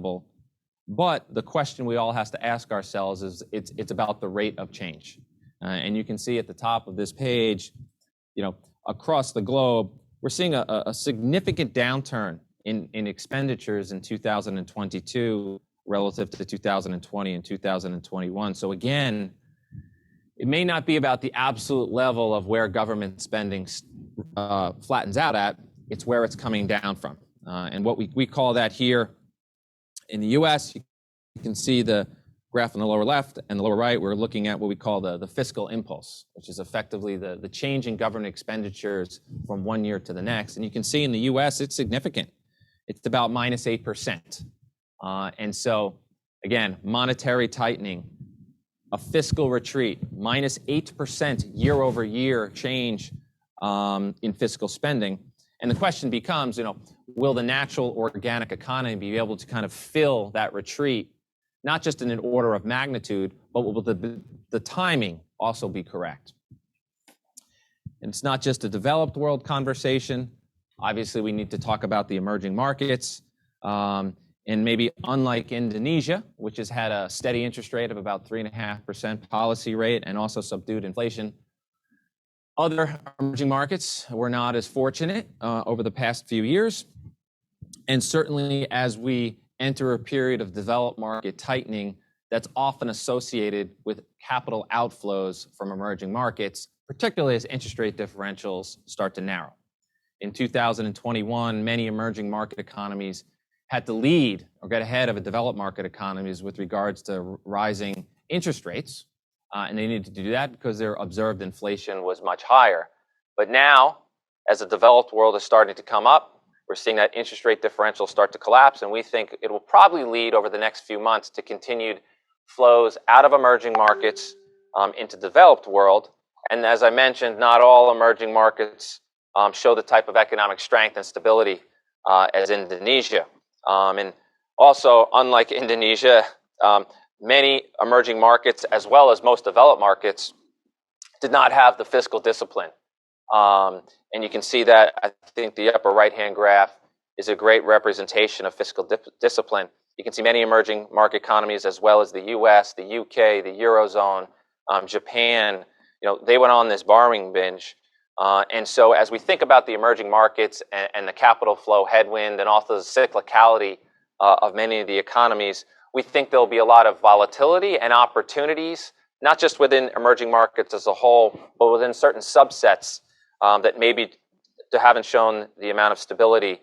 inevitable. But the question we all have to ask ourselves is it's about the rate of change. And you can see at the top of this page, across the globe, we're seeing a significant downturn in expenditures in 2022 relative to 2020 and 2021. So again, it may not be about the absolute level of where government spending flattens out at, it's where it's coming down from. And what we call that here in the US, you can see the graph on the lower left and the lower right, we're looking at what we call the fiscal impulse, which is effectively the change in government expenditures from one year to the next. And you can see in the US, it's significant. It's about minus 8%. And so, again, monetary tightening, a fiscal retreat, minus 8% year over year change in fiscal spending. And the question becomes, will the natural organic economy be able to kind of fill that retreat, not just in an order of magnitude, but will the timing also be correct? And it's not just a developed world conversation. Obviously, we need to talk about the emerging markets. And maybe unlike Indonesia, which has had a steady interest rate of about 3.5% policy rate and also subdued inflation, other emerging markets were not as fortunate over the past few years. And certainly as we enter a period of developed market tightening, that's often associated with capital outflows from emerging markets, particularly as interest rate differentials start to narrow. In 2021, many emerging market economies had to lead or get ahead of developed market economies with regards to rising interest rates. And they needed to do that because their observed inflation was much higher. But now, as the developed world is starting to come up, we're seeing that interest rate differential start to collapse. And we think it will probably lead over the next few months to continued flows out of emerging markets into the developed world. And as I mentioned, not all emerging markets show the type of economic strength and stability as Indonesia. And also, unlike Indonesia, many emerging markets, as well as most developed markets, did not have the fiscal discipline. And you can see that, I think the upper right-hand graph is a great representation of fiscal discipline. You can see many emerging market economies, as well as the US, the UK, the Eurozone, Japan, they went on this borrowing binge. And so as we think about the emerging markets and the capital flow headwind and also the cyclicality of many of the economies, we think there'll be a lot of volatility and opportunities, not just within emerging markets as a whole, but within certain subsets that maybe haven't shown the amount of stability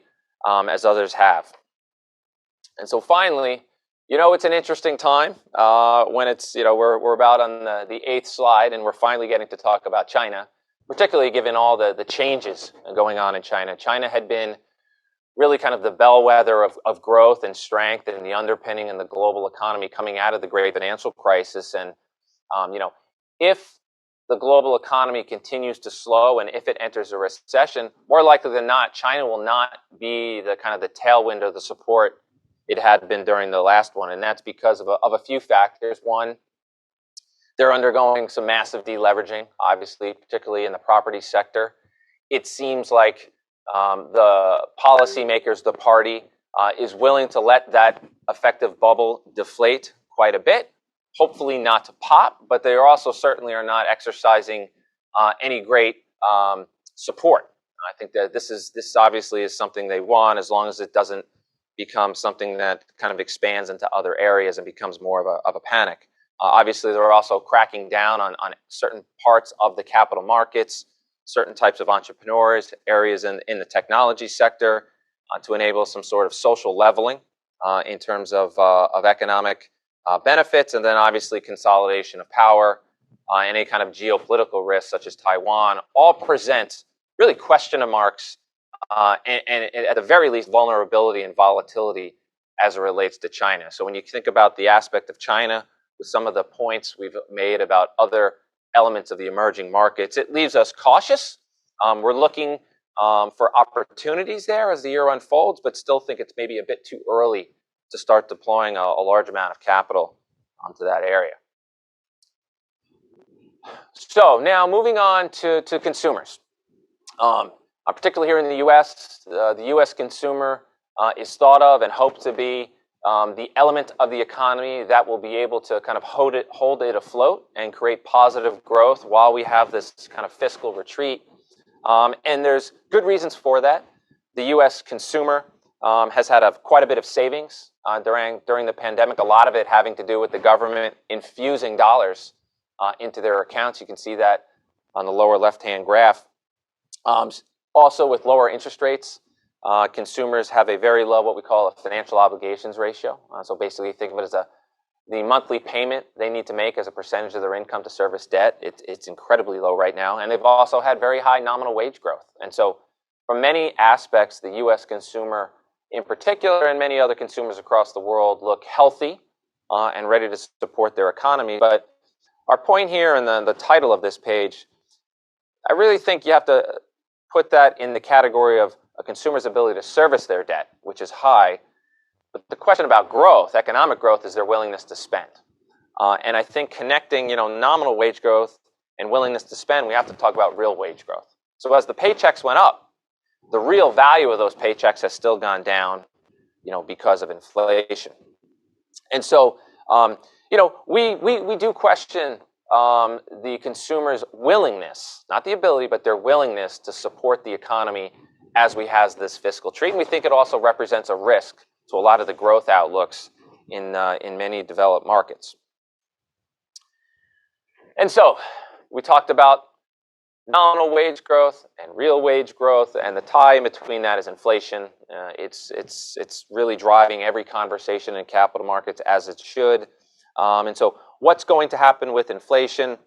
as others have. And so finally, it's an interesting time when it's, we're about on the 8th slide and we're finally getting to talk about China, particularly given all the changes going on in China. China had been really kind of the bellwether of growth and strength and the underpinning in the global economy coming out of the great financial crisis. And, if the global economy continues to slow and if it enters a recession, more likely than not, China will not be the kind of the tailwind or the support it had been during the last one. And that's because of a few factors. One, they're undergoing some massive deleveraging, obviously, particularly in the property sector. It seems like the policymakers, the party, is willing to let that effective bubble deflate quite a bit, hopefully not to pop, but they also certainly are not exercising any great support. I think that this obviously is something they want, as long as it doesn't become something that kind of expands into other areas and becomes more of a panic. Obviously, they're also cracking down on certain parts of the capital markets, certain types of entrepreneurs, areas in the technology sector, to enable some sort of social leveling in terms of economic benefits, and then obviously consolidation of power, any kind of geopolitical risks such as Taiwan, all present really question marks and at the very least vulnerability and volatility as it relates to China. So when you think about the aspect of China, with some of the points we've made about other elements of the emerging markets, it leaves us cautious. We're looking for opportunities there as the year unfolds, but still think it's maybe a bit too early to start deploying a large amount of capital onto that area. So now moving on to consumers. Particularly here in the U.S., the U.S. consumer is thought of and hoped to be the element of the economy that will be able to kind of hold it afloat and create positive growth while we have this kind of fiscal retreat. And there's good reasons for that. The U.S. consumer has had quite a bit of savings during the pandemic, a lot of it having to do with the government infusing dollars into their accounts. You can see that on the lower left-hand graph. Also, with lower interest rates, consumers have a very low, what we call a financial obligations ratio. So basically, think of it as the monthly payment they need to make as a percentage of their income to service debt. It's incredibly low right now. And they've also had very high nominal wage growth. And so from many aspects, the U.S. consumer in particular, and many other consumers across the world, look healthy and ready to support their economy. But our point here in the title of this page, I really think you have to put that in the category of a consumer's ability to service their debt, which is high. But the question about growth, economic growth, is their willingness to spend. And I think connecting, nominal wage growth and willingness to spend, we have to talk about real wage growth. So as the paychecks went up, the real value of those paychecks has still gone down, because of inflation. And so, we do question the consumer's willingness, not the ability, but their willingness to support the economy as we have this fiscal treat. And we think it also represents a risk to a lot of the growth outlooks in many developed markets. And so we talked about nominal wage growth and real wage growth, and the tie in between that is inflation. It's really driving every conversation in capital markets, as it should. And so what's going to happen with inflation?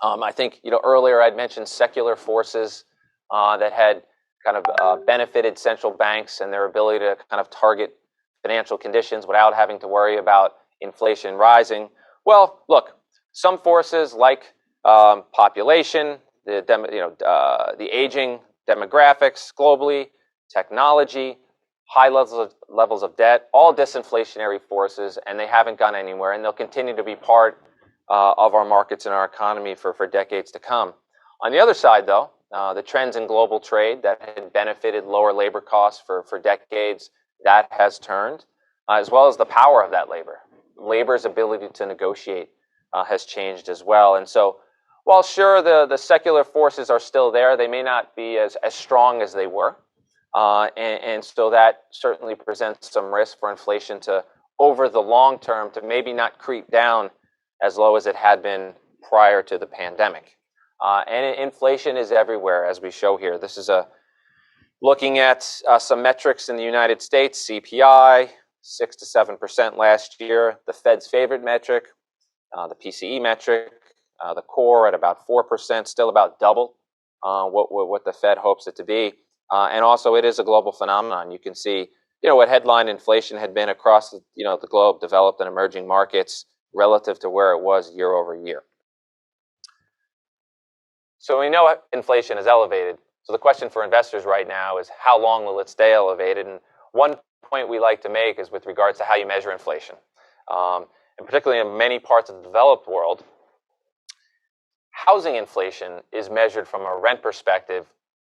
I think, earlier I'd mentioned secular forces that had kind of benefited central banks and their ability to kind of target financial conditions without having to worry about inflation rising. Well, look, some forces like population, the aging demographics globally, technology, high levels of debt, all disinflationary forces, and they haven't gone anywhere, and they'll continue to be part of our markets and our economy for decades to come. On the other side, though, the trends in global trade that had benefited lower labor costs for decades, that has turned, as well as the power of that labor. Labor's ability to negotiate has changed as well. And so, while sure the secular forces are still there, they may not be as strong as they were. And so that certainly presents some risk for inflation to, over the long term, to maybe not creep down as low as it had been prior to the pandemic. And inflation is everywhere, as we show here. This is looking at some metrics in the United States, CPI, 6 to 7% last year. The Fed's favorite metric, the PCE metric, the core at about 4%, still about double what the Fed hopes it to be. And also, it is a global phenomenon. You can see, what headline inflation had been across the globe, developed and emerging markets, relative to where it was year over year. So we know inflation is elevated. So the question for investors right now is, how long will it stay elevated? And one point we like to make is with regards to how you measure inflation. And particularly in many parts of the developed world, housing inflation is measured from a rent perspective,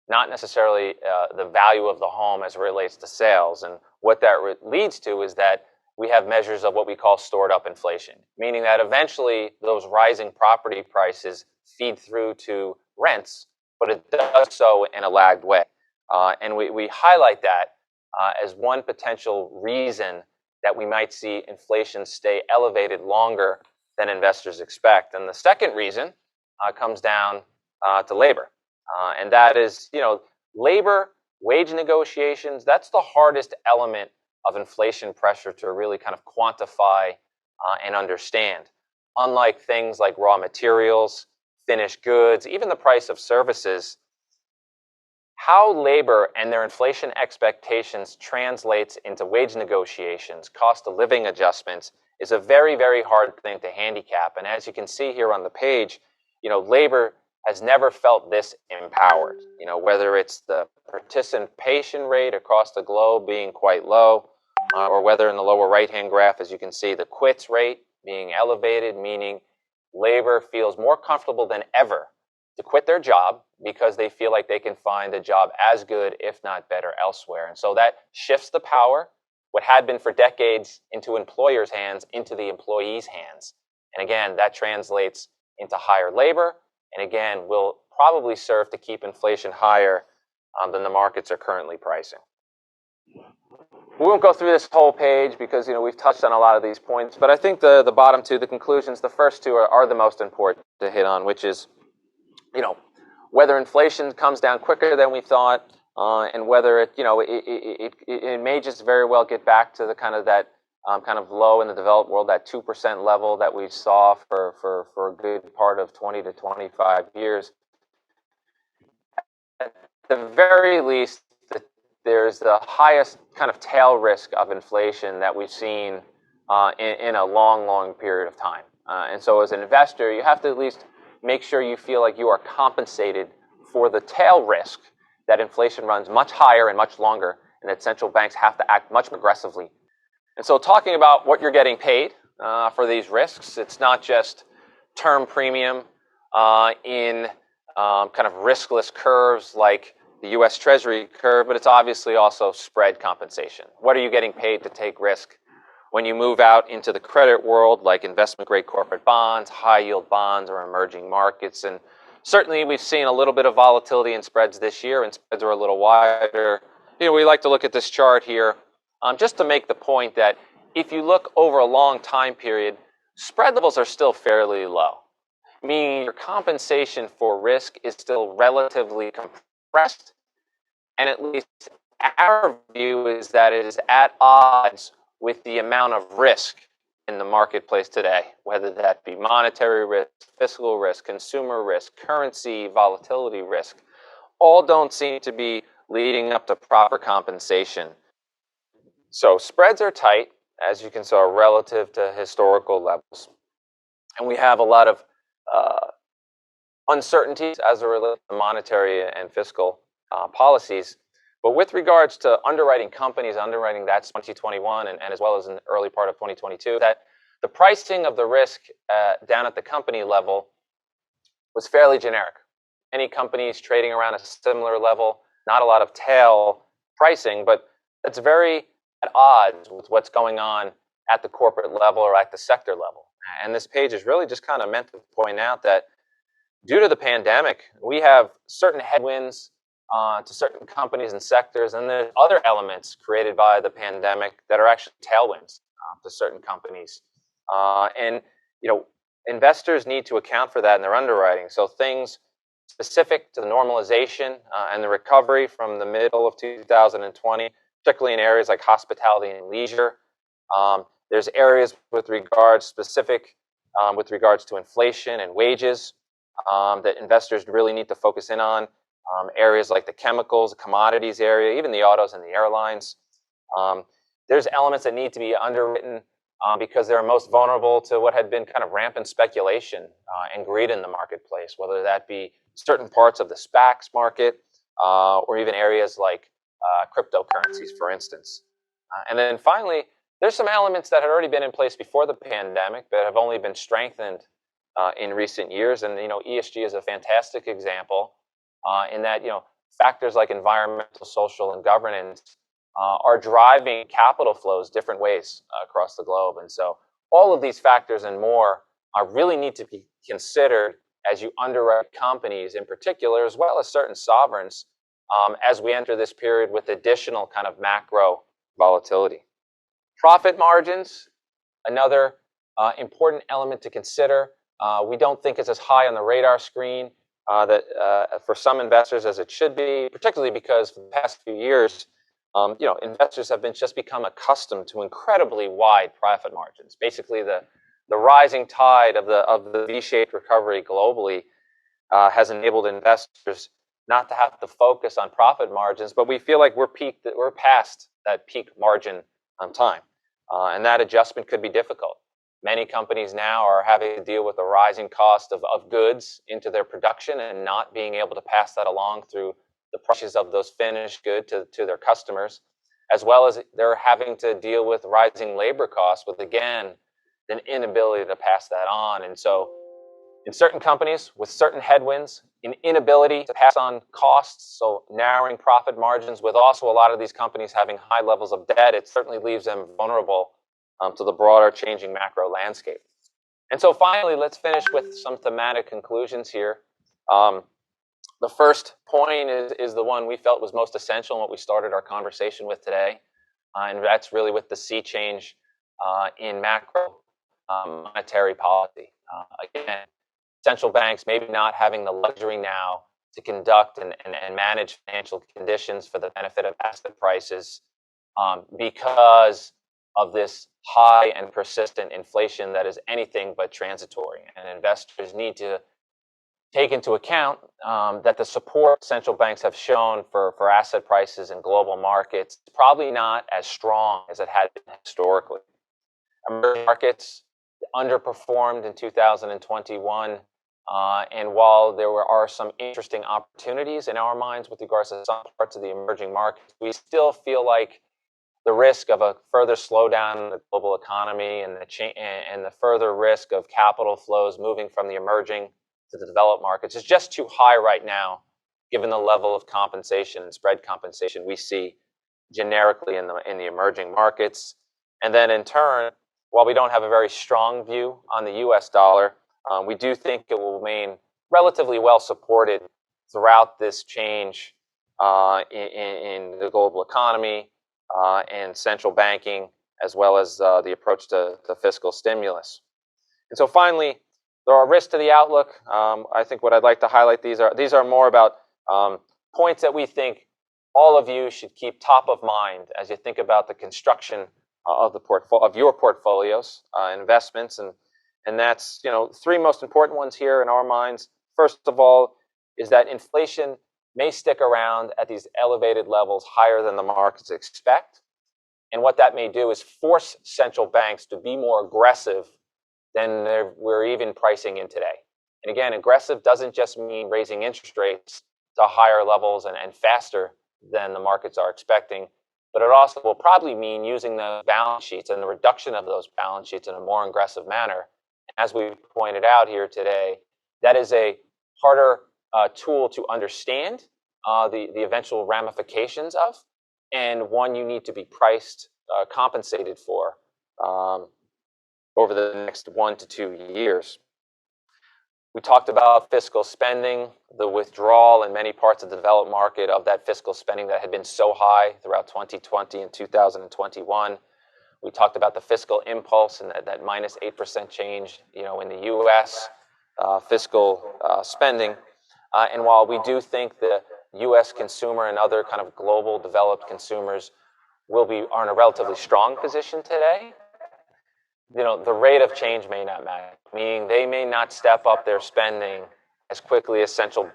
not necessarily the value of the home as it relates to sales. And what that leads to is that we have measures of what we call stored up inflation, meaning that eventually those rising property prices feed through to rents, but it does so in a lagged way. And we highlight that as one potential reason that we might see inflation stay elevated longer than investors expect. And the second reason comes down to labor. And that is, labor, wage negotiations, that's the hardest element of inflation pressure to really kind of quantify and understand. Unlike things like raw materials, finished goods, even the price of services, how labor and their inflation expectations translates into wage negotiations, cost of living adjustments, is a very, very hard thing to handicap. And as you can see here on the page, labor has never felt this empowered, whether it's the participation rate across the globe being quite low, or whether in the lower right-hand graph, as you can see, the quits rate being elevated, meaning labor feels more comfortable than ever to quit their job because they feel like they can find a job as good, if not better, elsewhere. And so that shifts the power what had been for decades into employers' hands, into the employees' hands. And again, that translates into higher labor, and again, will probably serve to keep inflation higher than the markets are currently pricing. We won't go through this whole page because we've touched on a lot of these points, but I think the bottom two, the conclusions, the first two are the most important to hit on, which is whether inflation comes down quicker than we thought, and whether it may just very well get back to the kind of low in the developed world, that 2% level that we saw for a good part of 20 to 25 years. At the very least, there's the highest kind of tail risk of inflation that we've seen in a long, long period of time. And so as an investor, you have to at least make sure you feel like you are compensated for the tail risk that inflation runs much higher and much longer, and that central banks have to act much more aggressively. And so talking about what you're getting paid for these risks, it's not just term premium in kind of riskless curves like the U.S. Treasury curve, but it's obviously also spread compensation. What are you getting paid to take risk when you move out into the credit world, like investment-grade corporate bonds, high-yield bonds, or emerging markets? And certainly we've seen a little bit of volatility in spreads this year, and spreads are a little wider. We like to look at this chart here just to make the point that if you look over a long time period, spread levels are still fairly low, meaning your compensation for risk is still relatively compressed, and at least our view is that it is at odds with the amount of risk in the marketplace today, whether that be monetary risk, fiscal risk, consumer risk, currency volatility risk. All don't seem to be leading up to proper compensation. So spreads are tight, as you can see, relative to historical levels. And we have a lot of uncertainties as it relates to monetary and fiscal policies. But with regards to underwriting companies, underwriting that's 2021 and as well as in the early part of 2022, that the pricing of the risk down at the company level was fairly generic. Any companies trading around a similar level, not a lot of tail pricing, but it's very at odds with what's going on at the corporate level or at the sector level. And this page is really just kind of meant to point out that due to the pandemic, we have certain headwinds to certain companies and sectors, and there's other elements created by the pandemic that are actually tailwinds to certain companies. And investors need to account for that in their underwriting. So things specific to the normalization and the recovery from the middle of 2020, particularly in areas like hospitality and leisure. There's areas with regards to inflation and wages that investors really need to focus in on. Areas like the chemicals, the commodities area, even the autos and the airlines. There's elements that need to be underwritten because they're most vulnerable to what had been kind of rampant speculation and greed in the marketplace, whether that be certain parts of the SPACs market or even areas like cryptocurrencies, for instance. And then finally, there's some elements that had already been in place before the pandemic that have only been strengthened in recent years. And ESG is a fantastic example in that factors like environmental, social, and governance are driving capital flows different ways across the globe. And so all of these factors and more really need to be considered as you underwrite companies in particular, as well as certain sovereigns, as we enter this period with additional kind of macro volatility. Profit margins, another important element to consider. We don't think it's as high on the radar screen for some investors as it should be, particularly because for the past few years, investors have just become accustomed to incredibly wide profit margins. Basically, the rising tide of the V-shaped recovery globally has enabled investors not to have to focus on profit margins, but we feel like we're past that peak margin time, and that adjustment could be difficult. Many companies now are having to deal with the rising cost of goods into their production and not being able to pass that along through the prices of those finished goods to their customers, as well as they're having to deal with rising labor costs with, again, an inability to pass that on. And so in certain companies with certain headwinds an inability to pass on costs, so narrowing profit margins, with also a lot of these companies having high levels of debt, it certainly leaves them vulnerable to the broader changing macro landscape. And so finally, let's finish with some thematic conclusions here. The first point is the one we felt was most essential and what we started our conversation with today, and that's really with the sea change in macro monetary policy. Again, central banks maybe not having the luxury now to conduct and manage financial conditions for the benefit of asset prices because of this high and persistent inflation that is anything but transitory. And investors need to take into account that the support central banks have shown for asset prices in global markets is probably not as strong as it had been historically. Emerging markets underperformed in 2021. And while there are some interesting opportunities in our minds with regards to some parts of the emerging markets, we still feel like the risk of a further slowdown in the global economy and the further risk of capital flows moving from the emerging to the developed markets is just too high right now, given the level of compensation and spread compensation we see generically in the emerging markets. And then in turn, while we don't have a very strong view on the US dollar, we do think it will remain relatively well supported throughout this change in the global economy and central banking, as well as the approach to fiscal stimulus. And so finally, there are risks to the outlook. I think what I'd like to highlight, these are more about points that we think all of you should keep top of mind as you think about the construction of your portfolios, investments, and that's, three most important ones here in our minds. First of all, is that inflation may stick around at these elevated levels higher than the markets expect. And what that may do is force central banks to be more aggressive than we're even pricing in today. And again, aggressive doesn't just mean raising interest rates to higher levels and faster than the markets are expecting, but it also will probably mean using the balance sheets and the reduction of those balance sheets in a more aggressive manner. As we pointed out here today, that is a harder tool to understand the eventual ramifications of, and one you need to be compensated for over the next 1 to 2 years. We talked about fiscal spending, the withdrawal in many parts of the developed market of that fiscal spending that had been so high throughout 2020 and 2021. We talked about the fiscal impulse and that minus 8% change, in the U.S. Fiscal spending. And while we do think the U.S. consumer and other kind of global developed consumers are in a relatively strong position today, the rate of change may not matter, meaning they may not step up their spending as quickly as central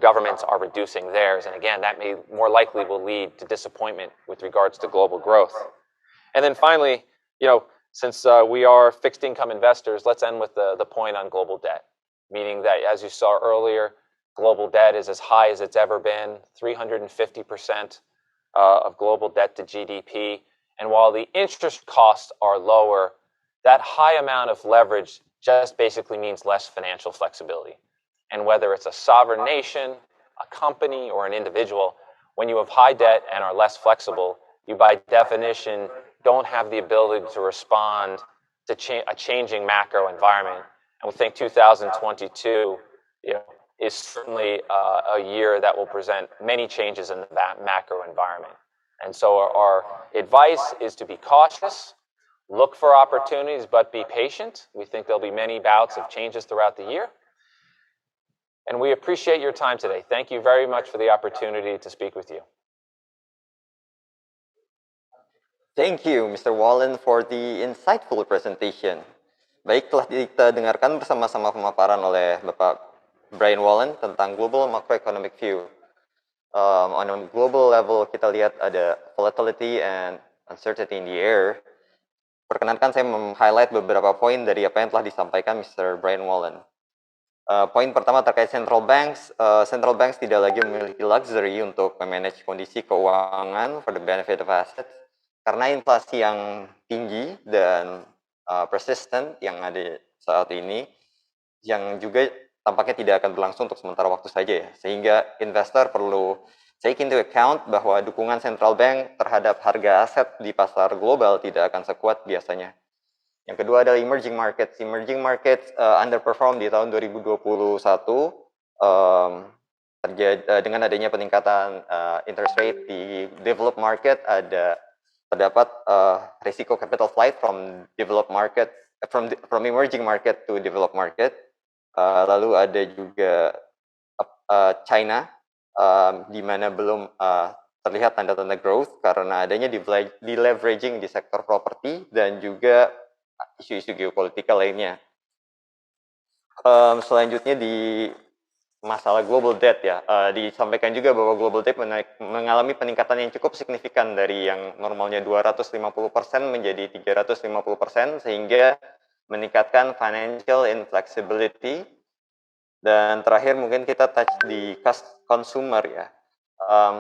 governments are reducing theirs. And again, that may more likely will lead to disappointment with regards to global growth. And then finally, since we are fixed income investors, let's end with the point on global debt, meaning that, as you saw earlier, global debt is as high as it's ever been, 350% of global debt to GDP. And while the interest costs are lower, that high amount of leverage just basically means less financial flexibility. And whether it's a sovereign nation, a company, or an individual, when you have high debt and are less flexible, you by definition don't have the ability to respond to a changing macro environment. And we think 2022 is certainly a year that will present many changes in that macro environment. And so our advice is to be cautious, look for opportunities, but be patient. We think there'll be many bouts of changes throughout the year. And we appreciate your time today. Thank you very much for the opportunity to speak with you. Thank you, Mr. Wallen, for the insightful presentation. Baik, telah kita dengarkan bersama-sama pemaparan oleh Bapak Brian Wallen tentang Global Macroeconomic View. On a global level, kita lihat ada volatility and uncertainty in the air. Perkenankan saya meng-highlight beberapa poin dari apa yang telah disampaikan Mr. Brian Wallen. Poin pertama terkait central banks. Central banks tidak lagi memiliki luxury untuk memanage kondisi keuangan for the benefit of assets, karena inflasi yang tinggi dan persistent yang ada saat ini, yang juga tampaknya tidak akan berlangsung untuk sementara waktu saja ya. Sehingga investor perlu take into account bahwa dukungan central bank terhadap harga aset di pasar global tidak akan sekuat biasanya. Yang kedua adalah emerging markets. Emerging markets underperform di tahun 2021 dengan adanya peningkatan interest rate di developed market, terdapat risiko capital flight from developed market, from emerging market to developed market. Lalu ada juga China, di mana belum terlihat tanda-tanda growth karena adanya deleveraging di sektor properti dan juga isu-isu geopolitikal lainnya. Selanjutnya di masalah global debt ya, disampaikan juga bahwa global debt mengalami peningkatan yang cukup signifikan dari yang normalnya 250% menjadi 350%, sehingga meningkatkan financial inflexibility. Dan terakhir mungkin kita touch di consumer ya.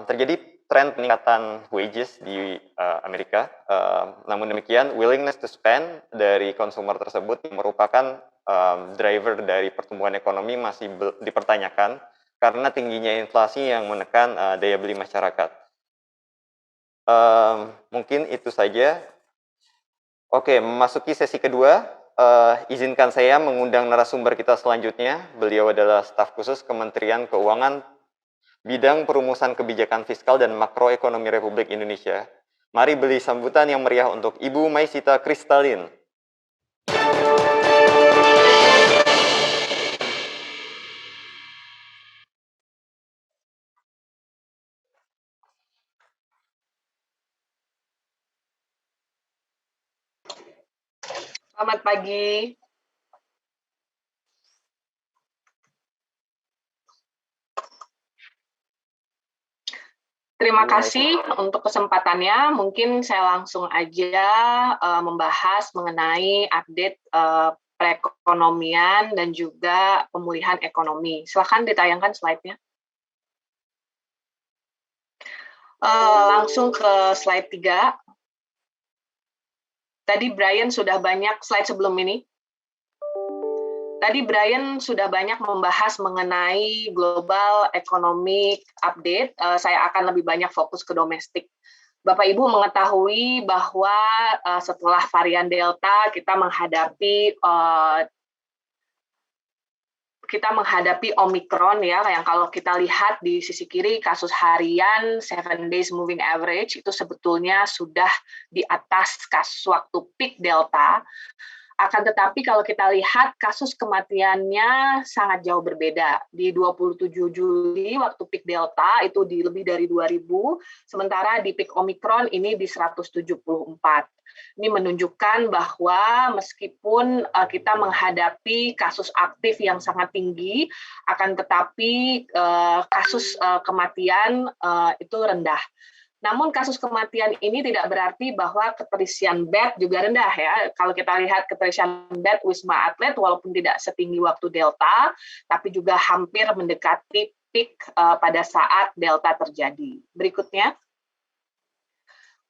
Terjadi tren peningkatan wages di Amerika. Namun demikian, willingness to spend dari consumer tersebut yang merupakan driver dari pertumbuhan ekonomi masih dipertanyakan karena tingginya inflasi yang menekan daya beli masyarakat. Mungkin itu saja. Oke, memasuki sesi kedua. Izinkan saya mengundang narasumber kita selanjutnya. Beliau adalah staf khusus Kementerian Keuangan, Bidang Perumusan Kebijakan Fiskal dan Makroekonomi Republik Indonesia. Mari beri sambutan yang meriah untuk Ibu Maisita Kristalin. Selamat pagi. Terima kasih untuk kesempatannya. Mungkin saya langsung aja membahas mengenai update perekonomian dan juga pemulihan ekonomi. Silakan ditayangkan slide-nya. Langsung ke slide 3. Tadi Brian sudah banyak slide sebelum ini. Tadi Brian sudah banyak membahas mengenai global economic update. Saya akan lebih banyak fokus ke domestik. Bapak Ibu mengetahui bahwa setelah varian Delta kita menghadapi Omicron ya, yang kalau kita lihat di sisi kiri kasus harian 7 days moving average itu sebetulnya sudah di atas kasus waktu peak Delta. Akan tetapi kalau kita lihat kasus kematiannya sangat jauh berbeda. Di 27 Juli waktu peak Delta itu di lebih dari 2.000, sementara di peak Omicron ini di 174. Ini menunjukkan bahwa meskipun kita menghadapi kasus aktif yang sangat tinggi, akan tetapi kasus kematian itu rendah. Namun kasus kematian ini tidak berarti bahwa keterisian bed juga rendah ya. Kalau kita lihat keterisian bed Wisma Atlet walaupun tidak setinggi waktu Delta, tapi juga hampir mendekati peak pada saat Delta terjadi. Berikutnya.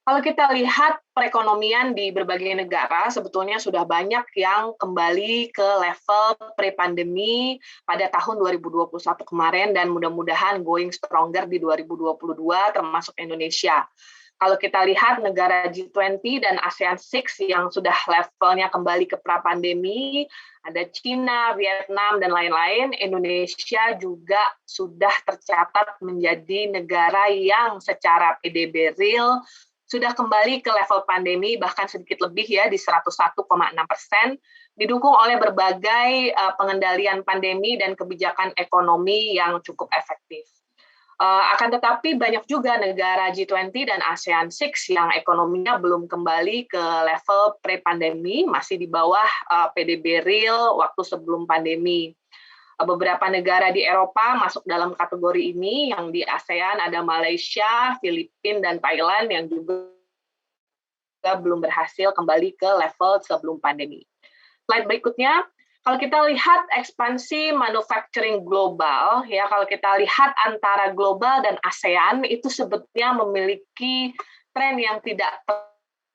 Kalau kita lihat perekonomian di berbagai negara, sebetulnya sudah banyak yang kembali ke level pre-pandemi pada tahun 2021 kemarin dan mudah-mudahan going stronger di 2022 termasuk Indonesia. Kalau kita lihat negara G20 dan ASEAN 6 yang sudah levelnya kembali ke pra-pandemi, ada China, Vietnam, dan lain-lain, Indonesia juga sudah tercatat menjadi negara yang secara PDB real sudah kembali ke level pandemi, bahkan sedikit lebih ya, di 101,6%, didukung oleh berbagai pengendalian pandemi dan kebijakan ekonomi yang cukup efektif. Akan tetapi banyak juga negara G20 dan ASEAN 6 yang ekonominya belum kembali ke level pre-pandemi, masih di bawah PDB real waktu sebelum pandemi. Beberapa negara di Eropa masuk dalam kategori ini, yang di ASEAN ada Malaysia, Filipina, dan Thailand yang juga belum berhasil kembali ke level sebelum pandemi. Slide berikutnya, kalau kita lihat ekspansi manufacturing global, ya kalau kita lihat antara global dan ASEAN itu sebetulnya memiliki tren yang tidak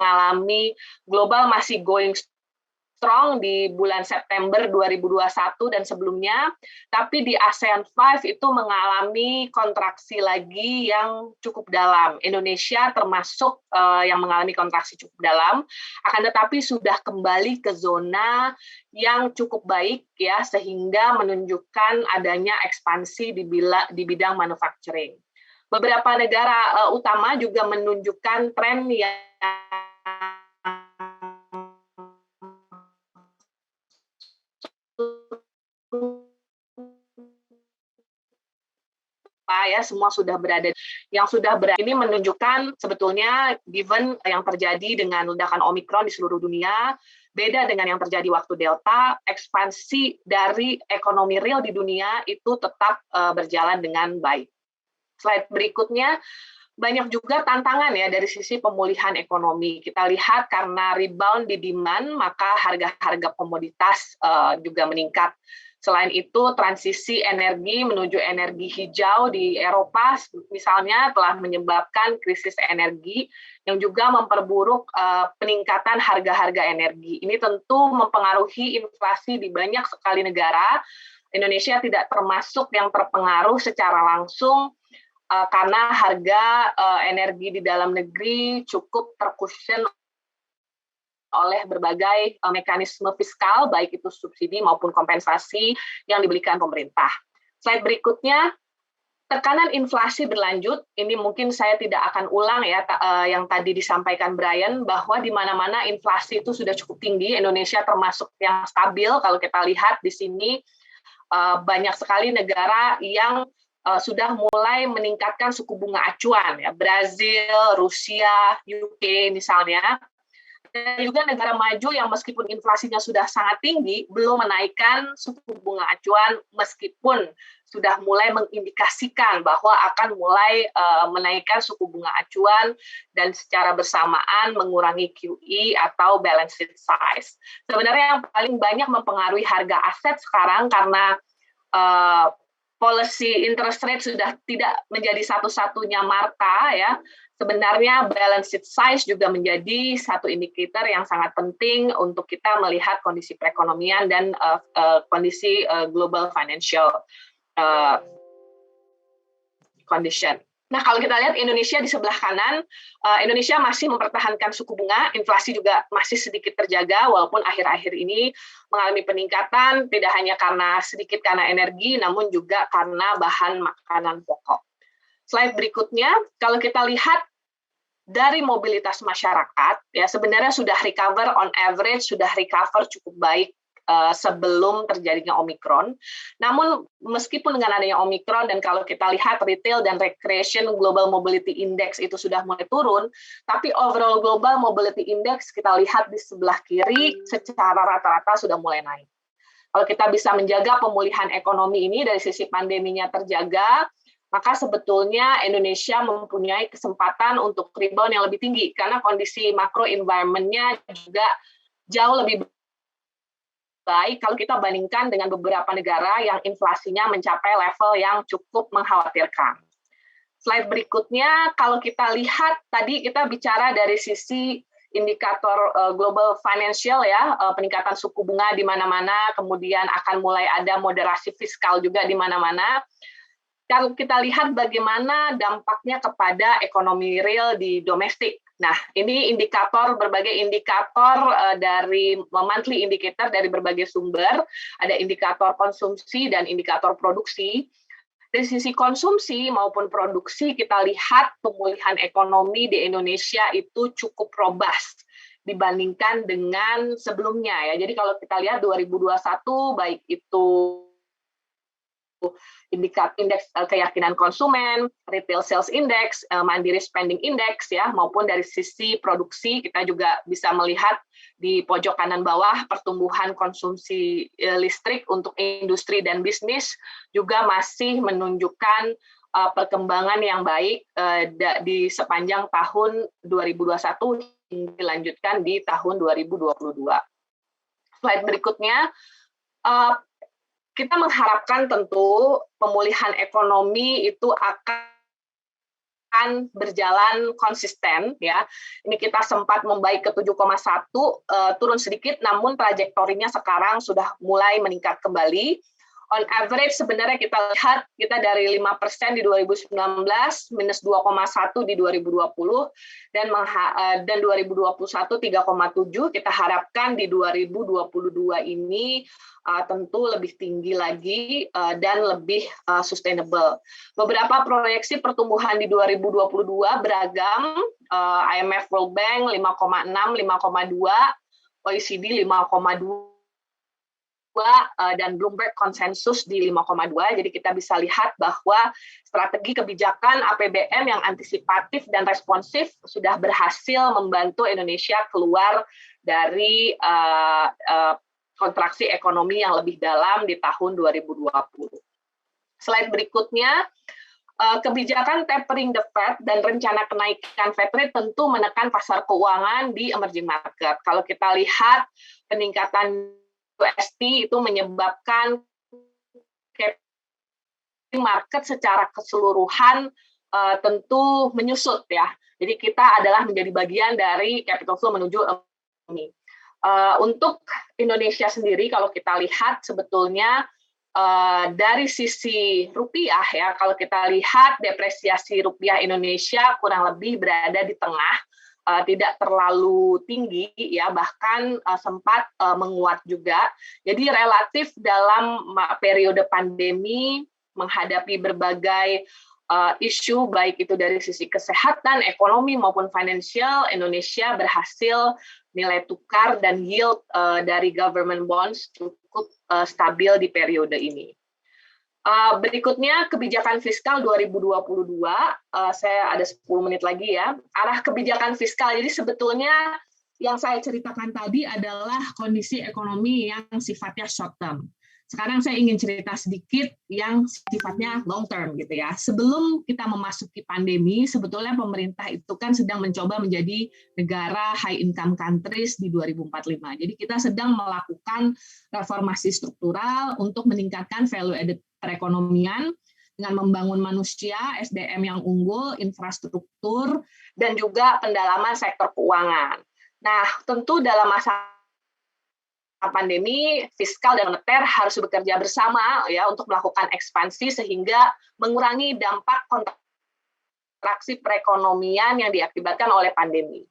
mengalami global masih going strong di bulan September 2021 dan sebelumnya, tapi di ASEAN 5 itu mengalami kontraksi lagi yang cukup dalam. Indonesia termasuk yang mengalami kontraksi cukup dalam, akan tetapi sudah kembali ke zona yang cukup baik ya, sehingga menunjukkan adanya ekspansi di bidang manufacturing. Beberapa negara utama juga menunjukkan tren yang ya, semua sudah berada ini menunjukkan sebetulnya given yang terjadi dengan ledakan Omikron di seluruh dunia, beda dengan yang terjadi waktu Delta, ekspansi dari ekonomi real di dunia itu tetap berjalan dengan baik. Slide berikutnya, banyak juga tantangan ya dari sisi pemulihan ekonomi. Kita lihat karena rebound di demand, maka harga-harga komoditas juga meningkat. Selain itu, transisi energi menuju energi hijau di Eropa misalnya telah menyebabkan krisis energi yang juga memperburuk peningkatan harga-harga energi. Ini tentu mempengaruhi inflasi di banyak sekali negara. Indonesia tidak termasuk yang terpengaruh secara langsung karena harga energi di dalam negeri cukup tercushion oleh berbagai mekanisme fiskal, baik itu subsidi maupun kompensasi yang diberikan pemerintah. Slide berikutnya, tekanan inflasi berlanjut. Ini mungkin saya tidak akan ulang ya yang tadi disampaikan Brian, bahwa di mana-mana inflasi itu sudah cukup tinggi. Indonesia termasuk yang stabil. Kalau kita lihat di sini banyak sekali negara yang sudah mulai meningkatkan suku bunga acuan, ya, Brazil, Rusia, UK misalnya. Dan juga negara maju yang meskipun inflasinya sudah sangat tinggi, belum menaikkan suku bunga acuan meskipun sudah mulai mengindikasikan bahwa akan mulai menaikkan suku bunga acuan dan secara bersamaan mengurangi QE atau balance sheet size. Sebenarnya yang paling banyak mempengaruhi harga aset sekarang karena policy interest rate sudah tidak menjadi satu-satunya marka ya. Sebenarnya balance sheet size juga menjadi satu indikator yang sangat penting untuk kita melihat kondisi perekonomian dan kondisi global financial condition. Nah, kalau kita lihat Indonesia di sebelah kanan, Indonesia masih mempertahankan suku bunga, inflasi juga masih sedikit terjaga, walaupun akhir-akhir ini mengalami peningkatan, tidak hanya karena energi, namun juga karena bahan makanan pokok. Slide berikutnya, kalau kita lihat dari mobilitas masyarakat, ya sebenarnya sudah recover on average, sudah recover cukup baik sebelum terjadinya Omikron. Namun meskipun dengan adanya Omikron dan kalau kita lihat retail dan recreation global mobility index itu sudah mulai turun, tapi overall global mobility index kita lihat di sebelah kiri secara rata-rata sudah mulai naik. Kalau kita bisa menjaga pemulihan ekonomi ini dari sisi pandeminya terjaga, maka sebetulnya Indonesia mempunyai kesempatan untuk rebound yang lebih tinggi karena kondisi makro environment-nya juga jauh lebih baik kalau kita bandingkan dengan beberapa negara yang inflasinya mencapai level yang cukup mengkhawatirkan. Slide berikutnya, kalau kita lihat tadi kita bicara dari sisi indikator global financial ya, peningkatan suku bunga di mana-mana, kemudian akan mulai ada moderasi fiskal juga di mana-mana. Kalau kita lihat bagaimana dampaknya kepada ekonomi real di domestik. Nah, ini berbagai indikator dari monthly indicator dari berbagai sumber, ada indikator konsumsi dan indikator produksi. Dari sisi konsumsi maupun produksi, kita lihat pemulihan ekonomi di Indonesia itu cukup robust dibandingkan dengan sebelumnya ya. Jadi kalau kita lihat 2021 baik itu indeks keyakinan konsumen, retail sales index, mandiri spending index ya, maupun dari sisi produksi kita juga bisa melihat di pojok kanan bawah pertumbuhan konsumsi listrik untuk industri dan bisnis juga masih menunjukkan perkembangan yang baik di sepanjang tahun 2021 hingga dilanjutkan di tahun 2022. Slide berikutnya, kita mengharapkan tentu pemulihan ekonomi itu akan berjalan konsisten ya. Ini kita sempat membaik ke 7,1, turun sedikit, namun trajektorinya sekarang sudah mulai meningkat kembali. On average sebenarnya kita lihat kita dari 5% di 2019, minus 2,1 di 2020, dan 2021 3,7. Kita harapkan di 2022 ini tentu lebih tinggi lagi dan lebih sustainable. Beberapa proyeksi pertumbuhan di 2022 beragam, IMF World Bank 5,6, 5,2, OECD 5,2, dan Bloomberg konsensus di 5,2. Jadi kita bisa lihat bahwa strategi kebijakan APBN yang antisipatif dan responsif sudah berhasil membantu Indonesia keluar dari kontraksi ekonomi yang lebih dalam di tahun 2020. Slide berikutnya, kebijakan tapering the Fed dan rencana kenaikan Fed rate tentu menekan pasar keuangan di emerging market. Kalau kita lihat peningkatan USD itu menyebabkan market secara keseluruhan tentu menyusut ya. Jadi kita adalah menjadi bagian dari capital flow menuju ini. Untuk Indonesia sendiri kalau kita lihat sebetulnya dari sisi rupiah ya, kalau kita lihat depresiasi rupiah Indonesia kurang lebih berada di tengah. Tidak terlalu tinggi ya, bahkan sempat menguat juga. Jadi relatif dalam periode pandemi menghadapi berbagai isu baik itu dari sisi kesehatan, ekonomi maupun finansial, Indonesia berhasil nilai tukar dan yield dari government bonds cukup stabil di periode ini. Berikutnya kebijakan fiskal 2022, saya ada 10 menit lagi ya. Arah kebijakan fiskal, jadi sebetulnya yang saya ceritakan tadi adalah kondisi ekonomi yang sifatnya short term. Sekarang saya ingin cerita sedikit yang sifatnya long term gitu ya. Sebelum kita memasuki pandemi, sebetulnya pemerintah itu kan sedang mencoba menjadi negara high income countries di 2045. Jadi kita sedang melakukan reformasi struktural untuk meningkatkan value added perekonomian dengan membangun manusia, SDM yang unggul, infrastruktur, dan juga pendalaman sektor keuangan. Nah, tentu dalam masa pandemi, fiskal dan moneter harus bekerja bersama ya untuk melakukan ekspansi sehingga mengurangi dampak kontraksi perekonomian yang diakibatkan oleh pandemi.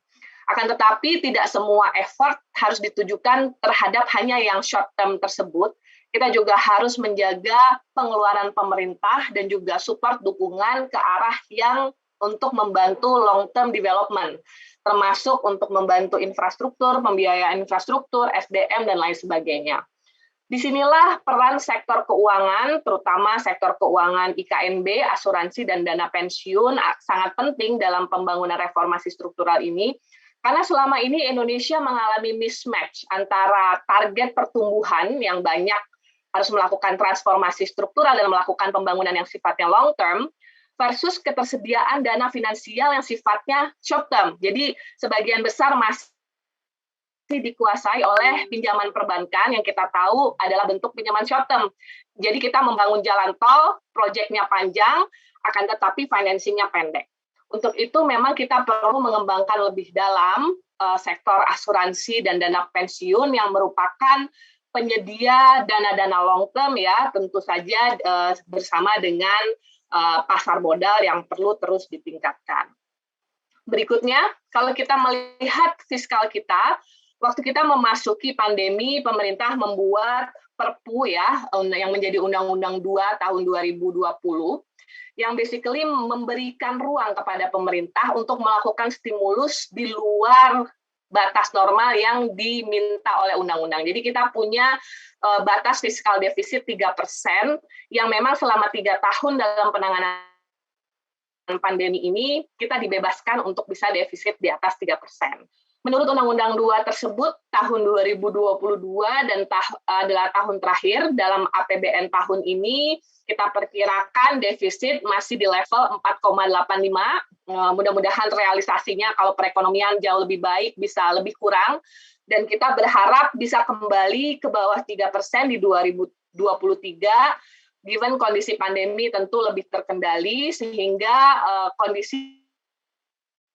Akan tetapi tidak semua effort harus ditujukan terhadap hanya yang short term tersebut. Kita juga harus menjaga pengeluaran pemerintah dan juga support dukungan ke arah yang untuk membantu long term development, termasuk untuk membantu infrastruktur, pembiayaan infrastruktur, SDM, dan lain sebagainya. Disinilah peran sektor keuangan, terutama sektor keuangan IKNB, asuransi, dan dana pensiun sangat penting dalam pembangunan reformasi struktural ini, karena selama ini Indonesia mengalami mismatch antara target pertumbuhan yang banyak harus melakukan transformasi struktural dan melakukan pembangunan yang sifatnya long term, versus ketersediaan dana finansial yang sifatnya short term. Jadi sebagian besar masih dikuasai oleh pinjaman perbankan yang kita tahu adalah bentuk pinjaman short term. Jadi kita membangun jalan tol, proyeknya panjang, akan tetapi financingnya pendek. Untuk itu memang kita perlu mengembangkan lebih dalam sektor asuransi dan dana pensiun yang merupakan penyedia dana-dana long term ya, tentu saja bersama dengan pasar modal yang perlu terus ditingkatkan. Berikutnya, kalau kita melihat fiskal kita, waktu kita memasuki pandemi, pemerintah membuat Perpu ya, yang menjadi Undang-Undang 2 tahun 2020, yang basically memberikan ruang kepada pemerintah untuk melakukan stimulus di luar batas normal yang diminta oleh undang-undang. Jadi kita punya batas fiskal defisit 3% yang memang selama 3 tahun dalam penanganan pandemi ini kita dibebaskan untuk bisa defisit di atas 3%. Menurut Undang-Undang 2 tersebut, tahun 2022 dan adalah tahun terakhir dalam APBN tahun ini, kita perkirakan defisit masih di level 4,85. Mudah-mudahan realisasinya kalau perekonomian jauh lebih baik bisa lebih kurang. Dan kita berharap bisa kembali ke bawah 3% di 2023 given kondisi pandemi tentu lebih terkendali sehingga kondisi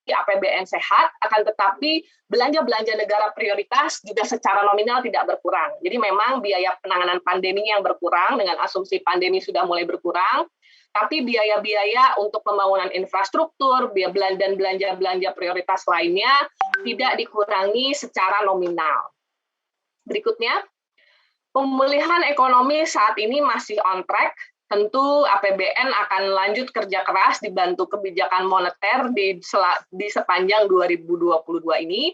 APBN sehat, akan tetapi belanja-belanja negara prioritas juga secara nominal tidak berkurang. Jadi memang biaya penanganan pandemi yang berkurang dengan asumsi pandemi sudah mulai berkurang, tapi biaya-biaya untuk pembangunan infrastruktur, dan belanja-belanja prioritas lainnya tidak dikurangi secara nominal. Berikutnya, pemulihan ekonomi saat ini masih on track. Tentu APBN akan lanjut kerja keras dibantu kebijakan moneter di sepanjang 2022 ini.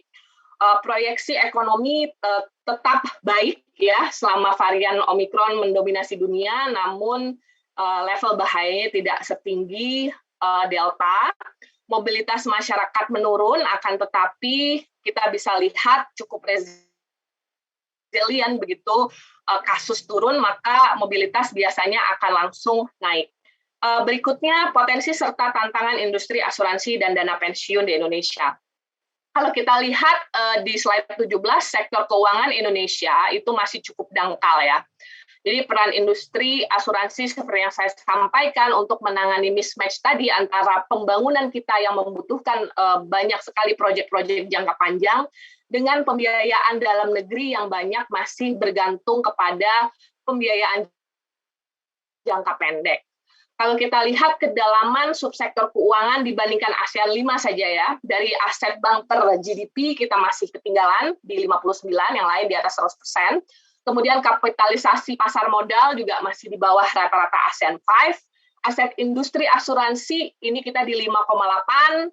Proyeksi ekonomi tetap baik ya selama varian Omikron mendominasi dunia, namun level bahayanya tidak setinggi Delta. Mobilitas masyarakat menurun, akan tetapi kita bisa lihat cukup resilient begitu kasus turun, maka mobilitas biasanya akan langsung naik. Berikutnya, potensi serta tantangan industri asuransi dan dana pensiun di Indonesia. Kalau kita lihat di slide 17, sektor keuangan Indonesia itu masih cukup dangkal ya. Jadi peran industri asuransi seperti yang saya sampaikan untuk menangani mismatch tadi antara pembangunan kita yang membutuhkan banyak sekali proyek-proyek jangka panjang dengan pembiayaan dalam negeri yang banyak masih bergantung kepada pembiayaan jangka pendek. Kalau kita lihat kedalaman subsektor keuangan dibandingkan ASEAN 5 saja ya, dari aset bank per GDP kita masih ketinggalan di 59, yang lain di atas 100%. Kemudian kapitalisasi pasar modal juga masih di bawah rata-rata ASEAN 5. Aset industri asuransi ini kita di 5,8,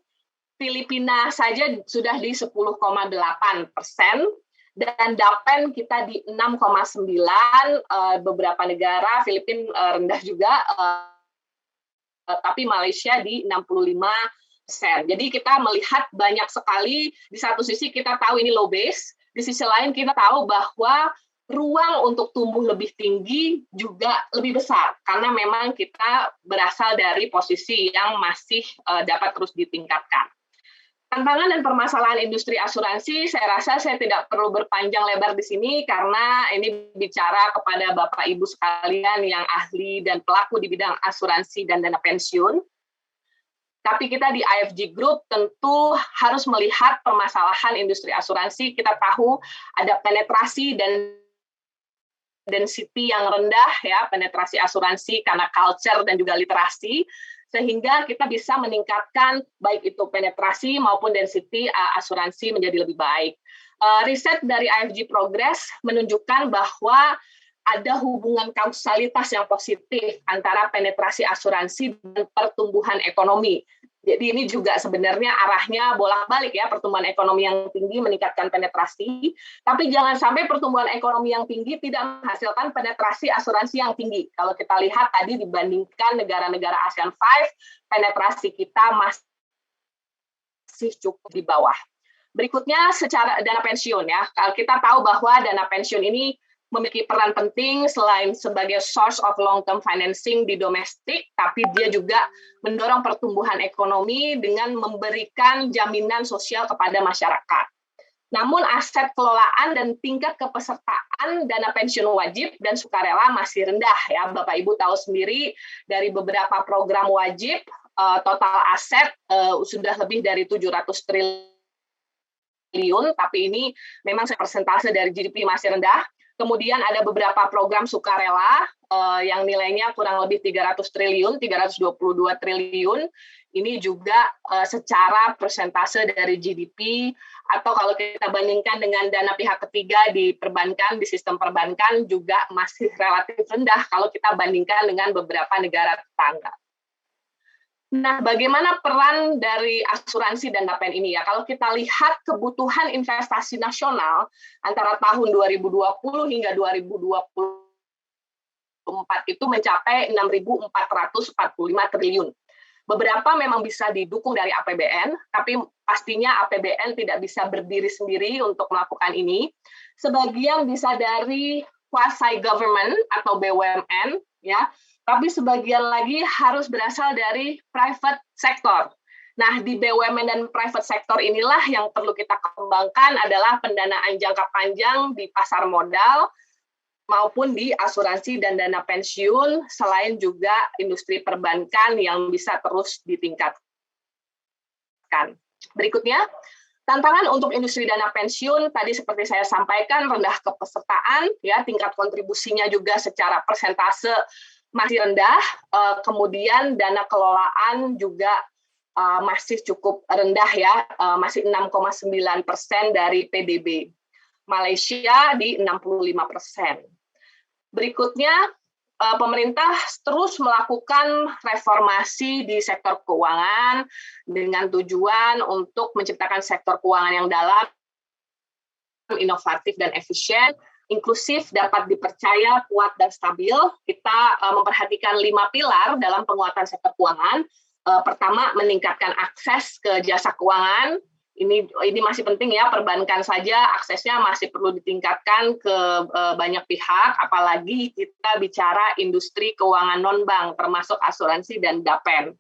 Filipina saja sudah di 10,8%, dan DAPEN kita di 6,9, beberapa negara, Filipina rendah juga, tapi Malaysia di 65%. Jadi kita melihat banyak sekali, di satu sisi kita tahu ini low base, di sisi lain kita tahu bahwa ruang untuk tumbuh lebih tinggi juga lebih besar, karena memang kita berasal dari posisi yang masih dapat terus ditingkatkan. Tantangan dan permasalahan industri asuransi, saya rasa saya tidak perlu berpanjang lebar di sini, karena ini bicara kepada Bapak Ibu sekalian yang ahli dan pelaku di bidang asuransi dan dana pensiun. Tapi kita di IFG Group tentu harus melihat permasalahan industri asuransi. Kita tahu ada penetrasi dan density yang rendah ya, penetrasi asuransi karena culture dan juga literasi, sehingga kita bisa meningkatkan baik itu penetrasi maupun density asuransi menjadi lebih baik. Riset dari IFG Progress menunjukkan bahwa ada hubungan kausalitas yang positif antara penetrasi asuransi dan pertumbuhan ekonomi. Jadi ini juga sebenarnya arahnya bolak-balik ya, pertumbuhan ekonomi yang tinggi meningkatkan penetrasi, tapi jangan sampai pertumbuhan ekonomi yang tinggi tidak menghasilkan penetrasi asuransi yang tinggi. Kalau kita lihat tadi dibandingkan negara-negara ASEAN 5, penetrasi kita masih cukup di bawah. Berikutnya secara dana pensiun ya. Kalau kita tahu bahwa dana pensiun ini memiliki peran penting selain sebagai source of long-term financing di domestik, tapi dia juga mendorong pertumbuhan ekonomi dengan memberikan jaminan sosial kepada masyarakat. Namun aset kelolaan dan tingkat kepesertaan dana pensiun wajib dan sukarela masih rendah ya. Bapak Ibu tahu sendiri dari beberapa program wajib, total aset sudah lebih dari 700 triliun, tapi ini memang persentase dari GDP masih rendah. Kemudian ada beberapa program sukarela yang nilainya kurang lebih 300 triliun, 322 triliun. Ini juga secara persentase dari GDP, atau kalau kita bandingkan dengan dana pihak ketiga di perbankan, di sistem perbankan juga masih relatif rendah kalau kita bandingkan dengan beberapa negara tetangga. Nah, bagaimana peran dari asuransi dan DAPEN ini ya? Kalau kita lihat kebutuhan investasi nasional antara tahun 2020 hingga 2024 itu mencapai 6.445 triliun. Beberapa memang bisa didukung dari APBN, tapi pastinya APBN tidak bisa berdiri sendiri untuk melakukan ini. Sebagian bisa dari quasi government atau BUMN, ya. Tapi sebagian lagi harus berasal dari private sector. Nah, di BUMN dan private sector inilah yang perlu kita kembangkan adalah pendanaan jangka panjang di pasar modal, maupun di asuransi dan dana pensiun, selain juga industri perbankan yang bisa terus ditingkatkan. Berikutnya, tantangan untuk industri dana pensiun tadi seperti saya sampaikan, rendah kepesertaan, ya, tingkat kontribusinya juga secara persentase masih rendah, kemudian dana kelolaan juga masih cukup rendah, ya, masih 6,9% dari PDB. Malaysia di 65%. Berikutnya, pemerintah terus melakukan reformasi di sektor keuangan dengan tujuan untuk menciptakan sektor keuangan yang dalam, inovatif dan efisien, inklusif, dapat dipercaya, kuat dan stabil. Kita memperhatikan 5 pilar dalam penguatan sektor keuangan. Pertama, meningkatkan akses ke jasa keuangan. Ini masih penting, ya, perbankan saja aksesnya masih perlu ditingkatkan ke banyak pihak, apalagi kita bicara industri keuangan non-bank, termasuk asuransi dan dapen.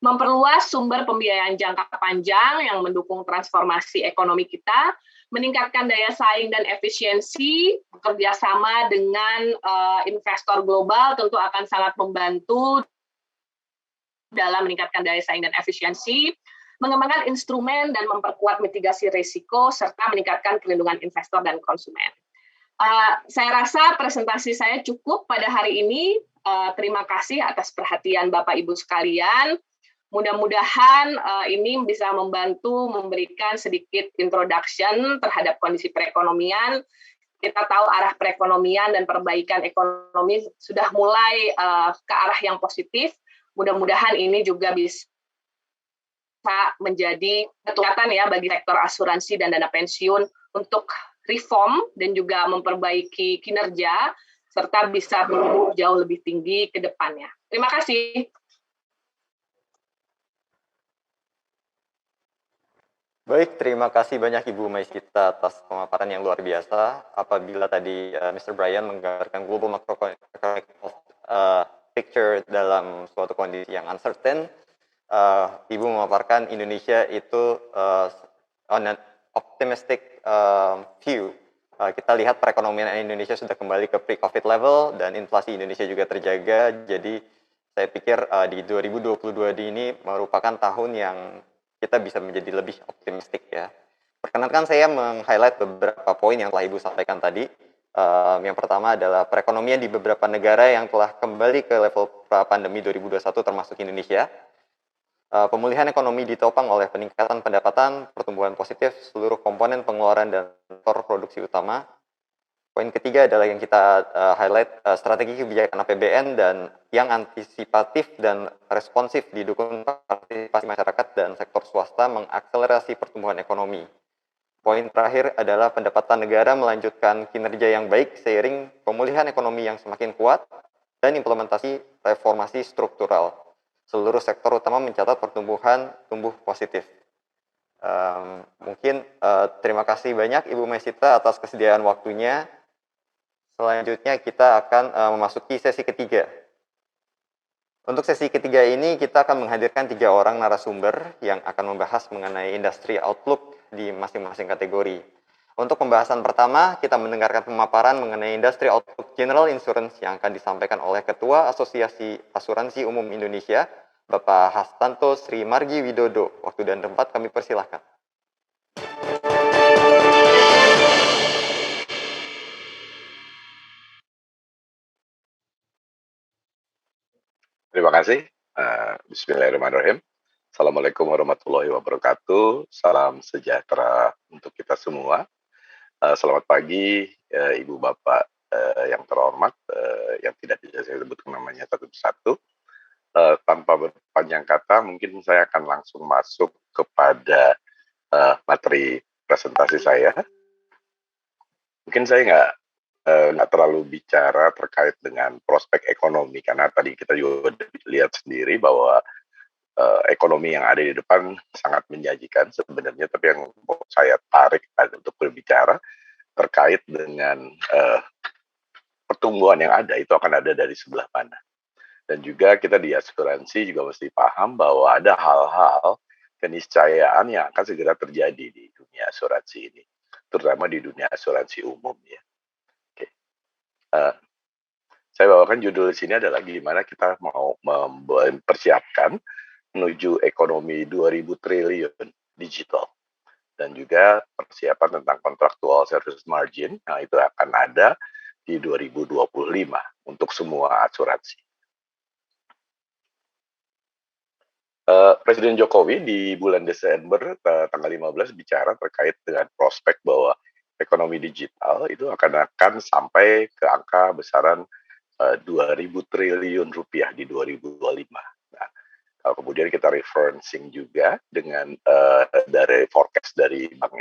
Memperluas sumber pembiayaan jangka panjang yang mendukung transformasi ekonomi kita, meningkatkan daya saing dan efisiensi, bekerja sama dengan investor global tentu akan sangat membantu dalam meningkatkan daya saing dan efisiensi, mengembangkan instrumen dan memperkuat mitigasi risiko, serta meningkatkan perlindungan investor dan konsumen. Saya rasa presentasi saya cukup pada hari ini. Terima kasih atas perhatian Bapak Ibu sekalian. Mudah-mudahan ini bisa membantu memberikan sedikit introduction terhadap kondisi perekonomian. Kita tahu arah perekonomian dan perbaikan ekonomi sudah mulai ke arah yang positif. Mudah-mudahan ini juga bisa menjadi kekuatan, ya, bagi sektor asuransi dan dana pensiun untuk reform dan juga memperbaiki kinerja serta bisa tumbuh jauh lebih tinggi ke depannya. Terima kasih. Baik, terima kasih banyak Ibu Maisita atas pemaparan yang luar biasa. Apabila tadi Mr. Brian menggambarkan global macroeconomic picture dalam suatu kondisi yang uncertain, Ibu memaparkan Indonesia itu on an optimistic view. Kita lihat perekonomian Indonesia sudah kembali ke pre-COVID level dan inflasi Indonesia juga terjaga. Jadi saya pikir di 2022 ini merupakan tahun yang kita bisa menjadi lebih optimistik, ya. Perkenankan saya meng-highlight beberapa poin yang telah Ibu sampaikan tadi. Yang pertama adalah perekonomian di beberapa negara yang telah kembali ke level pra-pandemi 2021 termasuk Indonesia. Pemulihan ekonomi ditopang oleh peningkatan pendapatan, pertumbuhan positif seluruh komponen pengeluaran dan sektor produksi utama. Poin ketiga adalah yang kita highlight, strategi kebijakan APBN dan yang antisipatif dan responsif didukung partisipasi masyarakat dan sektor swasta mengakselerasi pertumbuhan ekonomi. Poin terakhir adalah pendapatan negara melanjutkan kinerja yang baik seiring pemulihan ekonomi yang semakin kuat dan implementasi reformasi struktural. Seluruh sektor utama mencatat pertumbuhan tumbuh positif. Mungkin terima kasih banyak Ibu Maisita atas kesediaan waktunya. Selanjutnya kita akan memasuki sesi ketiga. Untuk sesi ketiga ini kita akan menghadirkan 3 orang narasumber yang akan membahas mengenai industri outlook di masing-masing kategori. Untuk pembahasan pertama, kita mendengarkan pemaparan mengenai industri outlook general insurance yang akan disampaikan oleh Ketua Asosiasi Asuransi Umum Indonesia, Bapak Hastanto Sri Margi Widodo. Waktu dan tempat kami persilahkan. Terima kasih. Bismillahirrahmanirrahim. Assalamualaikum warahmatullahi wabarakatuh. Salam sejahtera untuk kita semua. Selamat pagi, Ibu Bapak yang terhormat, yang tidak bisa saya sebutkan namanya satu persatu. Tanpa berpanjang kata, mungkin saya akan langsung masuk kepada materi presentasi saya. Mungkin saya nggak terlalu bicara terkait dengan prospek ekonomi, karena tadi kita juga lihat sendiri bahwa ekonomi yang ada di depan sangat menjanjikan sebenarnya, tapi yang mau saya tarik untuk berbicara terkait dengan pertumbuhan yang ada, itu akan ada dari sebelah mana. Dan juga kita di asuransi juga mesti paham bahwa ada hal-hal keniscayaan yang akan segera terjadi di dunia asuransi ini, terutama di dunia asuransi umum, ya. Eh, saya bawakan judul di sini adalah gimana kita mau mempersiapkan menuju ekonomi 2000 triliun digital dan juga persiapan tentang kontraktual service margin. Nah, itu akan ada di 2025 untuk semua asuransi. Presiden Jokowi di bulan Desember tanggal 15 bicara terkait dengan prospek bahwa ekonomi digital itu akan sampai ke angka besaran 2.000 triliun rupiah di 2025. Nah, kalau kemudian kita referencing juga dengan dari forecast dari Bank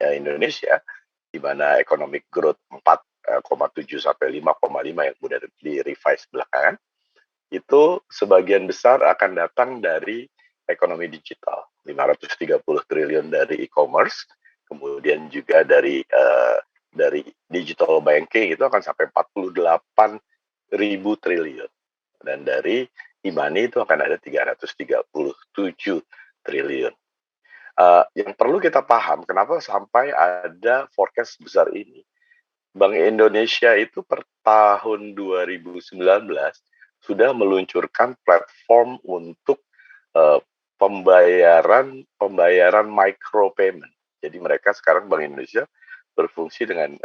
Indonesia, di mana economic growth 4,7 sampai 5,5 yang kemudian di-revise belakangan, itu sebagian besar akan datang dari ekonomi digital. 530 triliun dari e-commerce, kemudian juga dari digital banking itu akan sampai 48.000 triliun. Dan dari e-money itu akan ada 337 triliun. Yang perlu kita paham, kenapa sampai ada forecast besar ini. Bank Indonesia itu per tahun 2019 sudah meluncurkan platform untuk pembayaran micropayment. Jadi mereka sekarang Bank Indonesia berfungsi dengan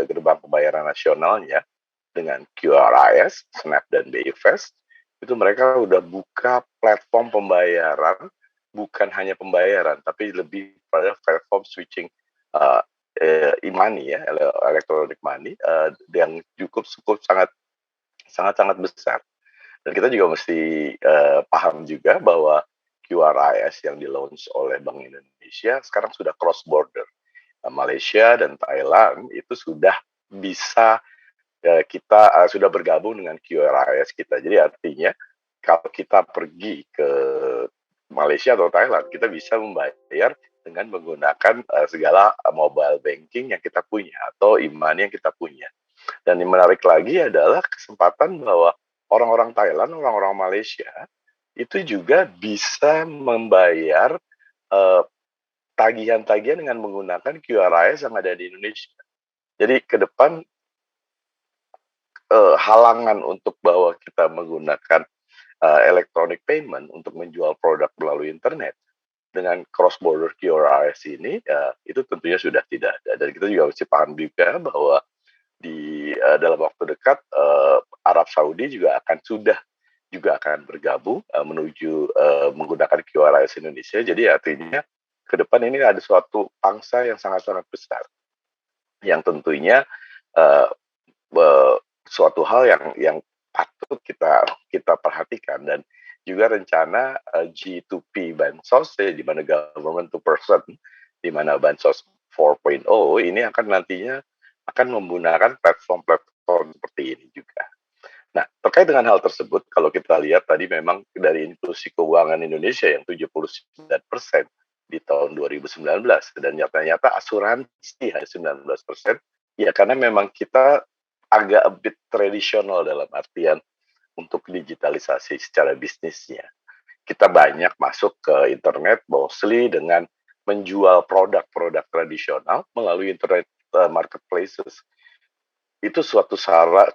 gerbang pembayaran nasionalnya dengan QRIS, Snap dan BI Fast. Itu mereka udah buka platform pembayaran, bukan hanya pembayaran, tapi lebih pada platform switching e-money ya, electronic money yang cukup sangat besar. Dan kita juga mesti paham juga bahwa QRIS yang di-launch oleh Bank Indonesia sekarang sudah cross border. Malaysia dan Thailand itu sudah bisa kita sudah bergabung dengan QRIS kita. Jadi artinya kalau kita pergi ke Malaysia atau Thailand, kita bisa membayar dengan menggunakan segala mobile banking yang kita punya atau e-money yang kita punya. Dan yang menarik lagi adalah kesempatan bahwa orang-orang Thailand, orang-orang Malaysia itu juga bisa membayar tagihan-tagihan dengan menggunakan QRIS yang ada di Indonesia. Jadi ke depan halangan untuk bahwa kita menggunakan electronic payment untuk menjual produk melalui internet dengan cross border QRIS ini itu tentunya sudah tidak ada. Dan kita juga mesti paham juga bahwa di dalam waktu dekat Arab Saudi juga akan bergabung menuju menggunakan QRIS Indonesia. Jadi artinya ke depan ini ada suatu pangsa yang sangat-sangat besar yang tentunya suatu hal yang patut kita perhatikan. Dan juga rencana G2P Bansos di mana government to person, di mana Bansos 4.0 ini akan nantinya menggunakan platform seperti ini juga. Nah, terkait dengan hal tersebut, kalau kita lihat tadi memang dari inklusi keuangan Indonesia yang 79% di tahun 2019 dan nyata-nyata asuransi hanya 19%, ya karena memang kita agak a bit tradisional dalam artian untuk digitalisasi secara bisnisnya. Kita banyak masuk ke internet mostly dengan menjual produk-produk tradisional melalui internet marketplaces. Itu suatu cara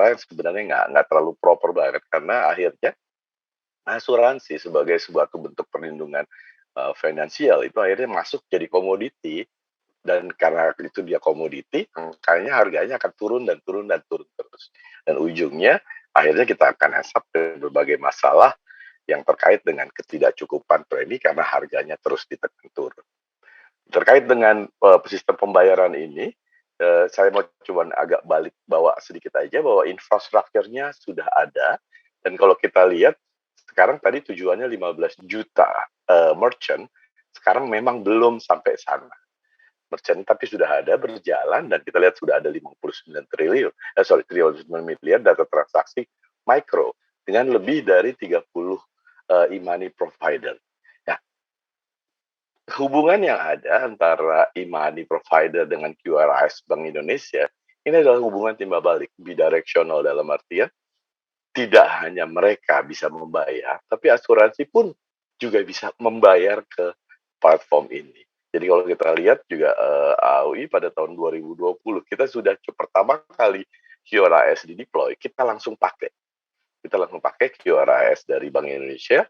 yang sebenarnya nggak terlalu proper banget karena akhirnya asuransi sebagai sebuah bentuk perlindungan finansial itu akhirnya masuk jadi komoditi, dan karena itu dia komoditi, makanya harganya akan turun terus. Dan ujungnya akhirnya kita akan hasap berbagai masalah yang terkait dengan ketidakcukupan premi karena harganya terus ditekan turun. Terkait dengan sistem pembayaran ini, saya mau coba agak bawa sedikit aja bahwa infrastrukturnya sudah ada, dan kalau kita lihat sekarang tadi tujuannya 15 juta merchant, sekarang memang belum sampai sana. Merchant tapi sudah ada berjalan dan kita lihat sudah ada 59 miliar data transaksi mikro dengan lebih dari 30 e-money provider. Nah, hubungan yang ada antara e-money provider dengan QRIS Bank Indonesia ini adalah hubungan timbal balik, bidirectional dalam artian tidak hanya mereka bisa membayar, tapi asuransi pun juga bisa membayar ke platform ini. Jadi kalau kita lihat juga AOI pada tahun 2020 kita sudah pertama kali QRAS di deploy, kita langsung pakai. Kita langsung pakai QRAS dari Bank Indonesia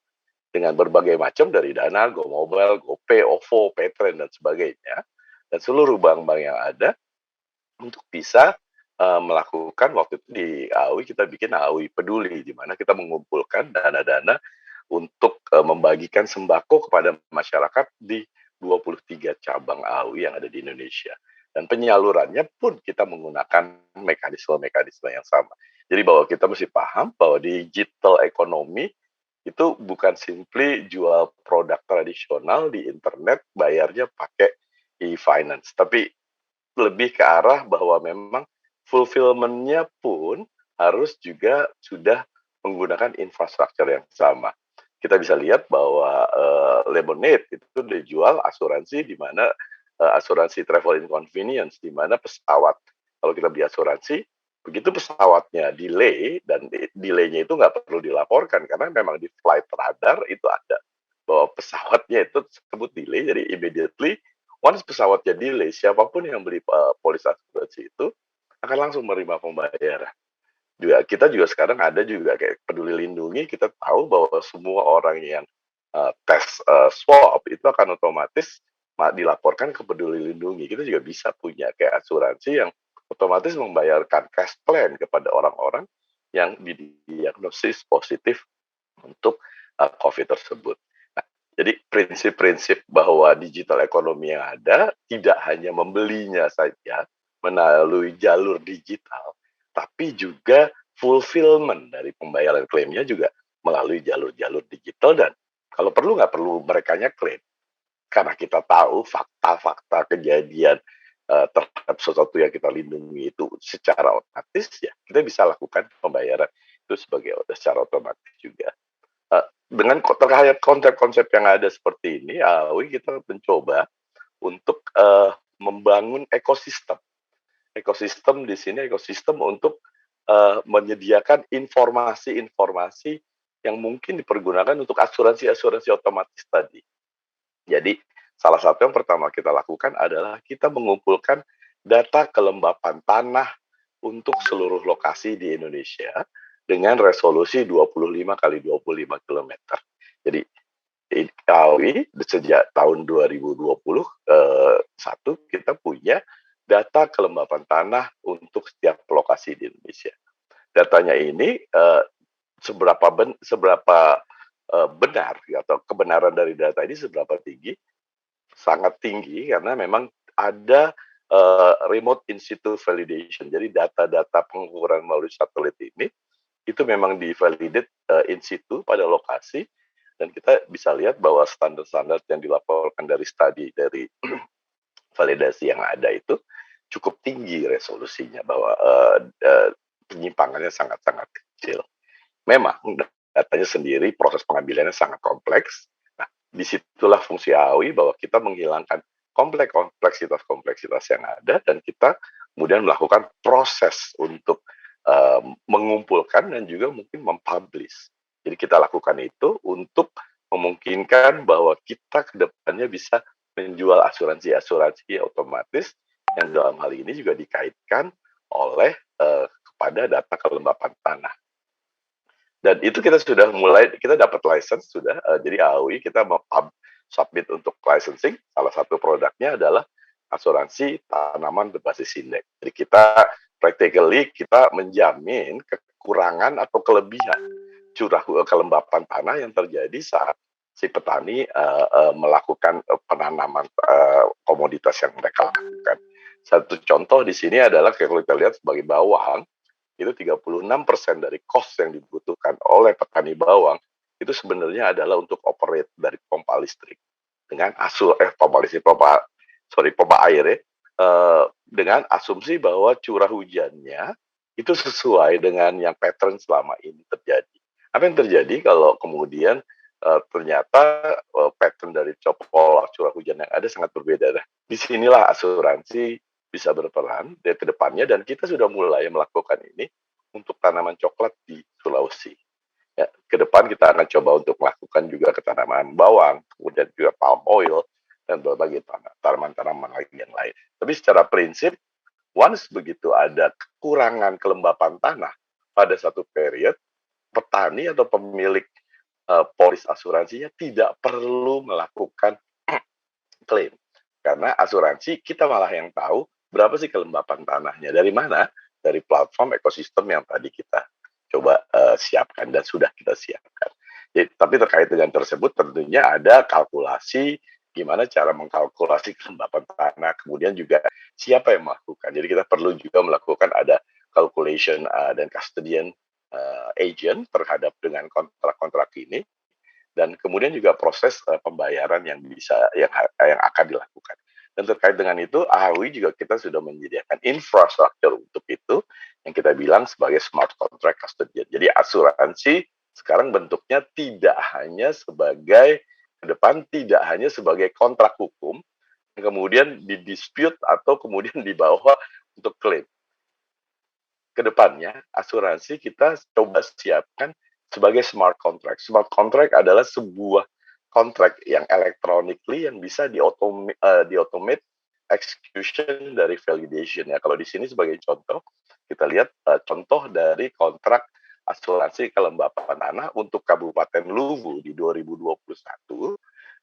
dengan berbagai macam dari Dana, GoMobile, GoPay, OVO, Paytrend, dan sebagainya. Dan seluruh bank-bank yang ada untuk bisa melakukan waktu itu di AUI kita bikin AUI Peduli di mana kita mengumpulkan dana-dana untuk membagikan sembako kepada masyarakat di 23 cabang AUI yang ada di Indonesia. Dan penyalurannya pun kita menggunakan mekanisme-mekanisme yang sama. Jadi bahwa kita mesti paham bahwa digital economy itu bukan simply jual produk tradisional di internet, bayarnya pakai e-finance. Tapi lebih ke arah bahwa memang fulfillment-nya pun harus juga sudah menggunakan infrastruktur yang sama. Kita bisa lihat bahwa Lemonade itu dijual asuransi di mana asuransi travel inconvenience di mana pesawat kalau kita beli asuransi begitu pesawatnya delay dan delaynya itu nggak perlu dilaporkan karena memang di flight radar itu ada bahwa pesawatnya itu disebut delay jadi immediately once pesawatnya delay siapapun yang beli polis asuransi itu akan langsung menerima pembayaran. Juga kita juga sekarang ada juga kayak Peduli Lindungi kita tahu bahwa semua orang yang tes swab itu akan otomatis dilaporkan ke Peduli Lindungi. Kita juga bisa punya kayak asuransi yang otomatis membayarkan cash plan kepada orang-orang yang didiagnosis positif untuk COVID tersebut. Nah, jadi prinsip-prinsip bahwa digital ekonomi yang ada tidak hanya membelinya saja melalui jalur digital, tapi juga fulfillment dari pembayaran klaimnya juga melalui jalur-jalur digital dan kalau perlu nggak perlu merekanya klaim. Karena kita tahu fakta-fakta kejadian terhadap sesuatu yang kita lindungi itu secara otomatis ya kita bisa lakukan pembayaran itu secara otomatis juga. Dengan terkait konsep-konsep yang ada seperti ini, AUI kita mencoba untuk membangun ekosistem. Ekosistem di sini ekosistem untuk menyediakan informasi-informasi yang mungkin dipergunakan untuk asuransi-asuransi otomatis tadi. Jadi salah satu yang pertama kita lakukan adalah kita mengumpulkan data kelembapan tanah untuk seluruh lokasi di Indonesia dengan resolusi 25 kali 25 km. Jadi AUI sejak tahun 2021 kita punya data kelembapan tanah untuk setiap lokasi di Indonesia. Datanya ini seberapa benar atau kebenaran dari data ini seberapa tinggi? Sangat tinggi karena memang ada remote in situ validation. Jadi data-data pengukuran melalui satelit ini itu memang divalidate in situ pada lokasi dan kita bisa lihat bahwa standar-standar yang dilaporkan dari studi dari validasi yang ada itu cukup tinggi resolusinya bahwa penyimpangannya sangat-sangat kecil. Memang datanya sendiri proses pengambilannya sangat kompleks. Nah, disitulah fungsi AUI bahwa kita menghilangkan kompleksitas yang ada dan kita kemudian melakukan proses untuk mengumpulkan dan juga mungkin mempublish. Jadi kita lakukan itu untuk memungkinkan bahwa kita ke depannya bisa menjual asuransi-asuransi otomatis yang dalam hal ini juga dikaitkan oleh kepada data kelembapan tanah. Dan itu kita sudah mulai, kita dapat license sudah, jadi AUI kita mau submit untuk licensing, salah satu produknya adalah asuransi tanaman berbasis indeks. Jadi kita practically kita menjamin kekurangan atau kelebihan curah kelembapan tanah yang terjadi saat si petani melakukan penanaman komoditas yang mereka lakukan. Satu contoh di sini adalah kalau kita lihat sebagai bawang, itu 36% dari cost yang dibutuhkan oleh petani bawang itu sebenarnya adalah untuk operate dari pompa listrik dengan pompa air ya, dengan asumsi bahwa curah hujannya itu sesuai dengan yang pattern selama ini terjadi. Apa yang terjadi kalau kemudian ternyata pattern dari pola curah hujan yang ada sangat berbeda. Nah, disinilah asuransi bisa berperan dari ke depannya dan kita sudah mulai melakukan ini untuk tanaman coklat di Sulawesi. Ya, ke depan kita akan coba untuk melakukan juga ke tanaman bawang, kemudian juga palm oil dan berbagai tanaman-tanaman lagi yang lain. Tapi secara prinsip once begitu ada kekurangan kelembapan tanah pada satu period, petani atau pemilik polis asuransinya tidak perlu melakukan klaim. Karena asuransi kita malah yang tahu berapa sih kelembapan tanahnya. Dari mana? Dari platform ekosistem yang tadi kita coba siapkan dan sudah kita siapkan. Jadi, tapi terkait dengan tersebut tentunya ada kalkulasi gimana cara mengkalkulasi kelembapan tanah, kemudian juga siapa yang melakukan. Jadi kita perlu juga melakukan ada calculation dan custodian agent terhadap dengan kontrak-kontrak ini, dan kemudian juga proses pembayaran yang yang akan dilakukan. Dan terkait dengan itu, AHWI juga kita sudah menyediakan infrastruktur untuk itu yang kita bilang sebagai smart contract custodian. Jadi asuransi sekarang bentuknya tidak hanya sebagai ke depan tidak hanya sebagai kontrak hukum yang kemudian didispute atau kemudian dibawa untuk klaim. Kedepannya asuransi kita coba siapkan sebagai smart contract. Smart contract adalah sebuah kontrak yang electronically yang bisa di-automate execution dari validation ya. Kalau di sini sebagai contoh, kita lihat contoh dari kontrak asuransi kelembapan tanah untuk Kabupaten Luwu di 2021,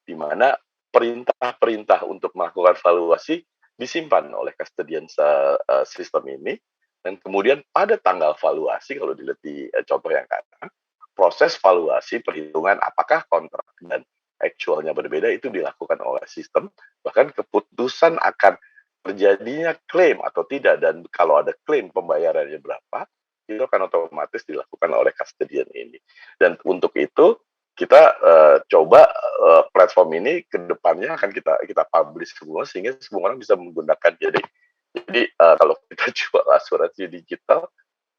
di mana perintah-perintah untuk melakukan valuasi disimpan oleh custodian sistem ini, dan kemudian pada tanggal valuasi, kalau dilihat di contoh yang kanan, proses valuasi perhitungan apakah kontrak dan actualnya berbeda itu dilakukan oleh sistem, bahkan keputusan akan terjadinya klaim atau tidak, dan kalau ada klaim pembayarannya berapa, itu akan otomatis dilakukan oleh custodian ini. Dan untuk itu kita coba platform ini ke depannya akan kita publish semua sehingga semua orang bisa menggunakan. Jadi kalau kita jual asuransi digital,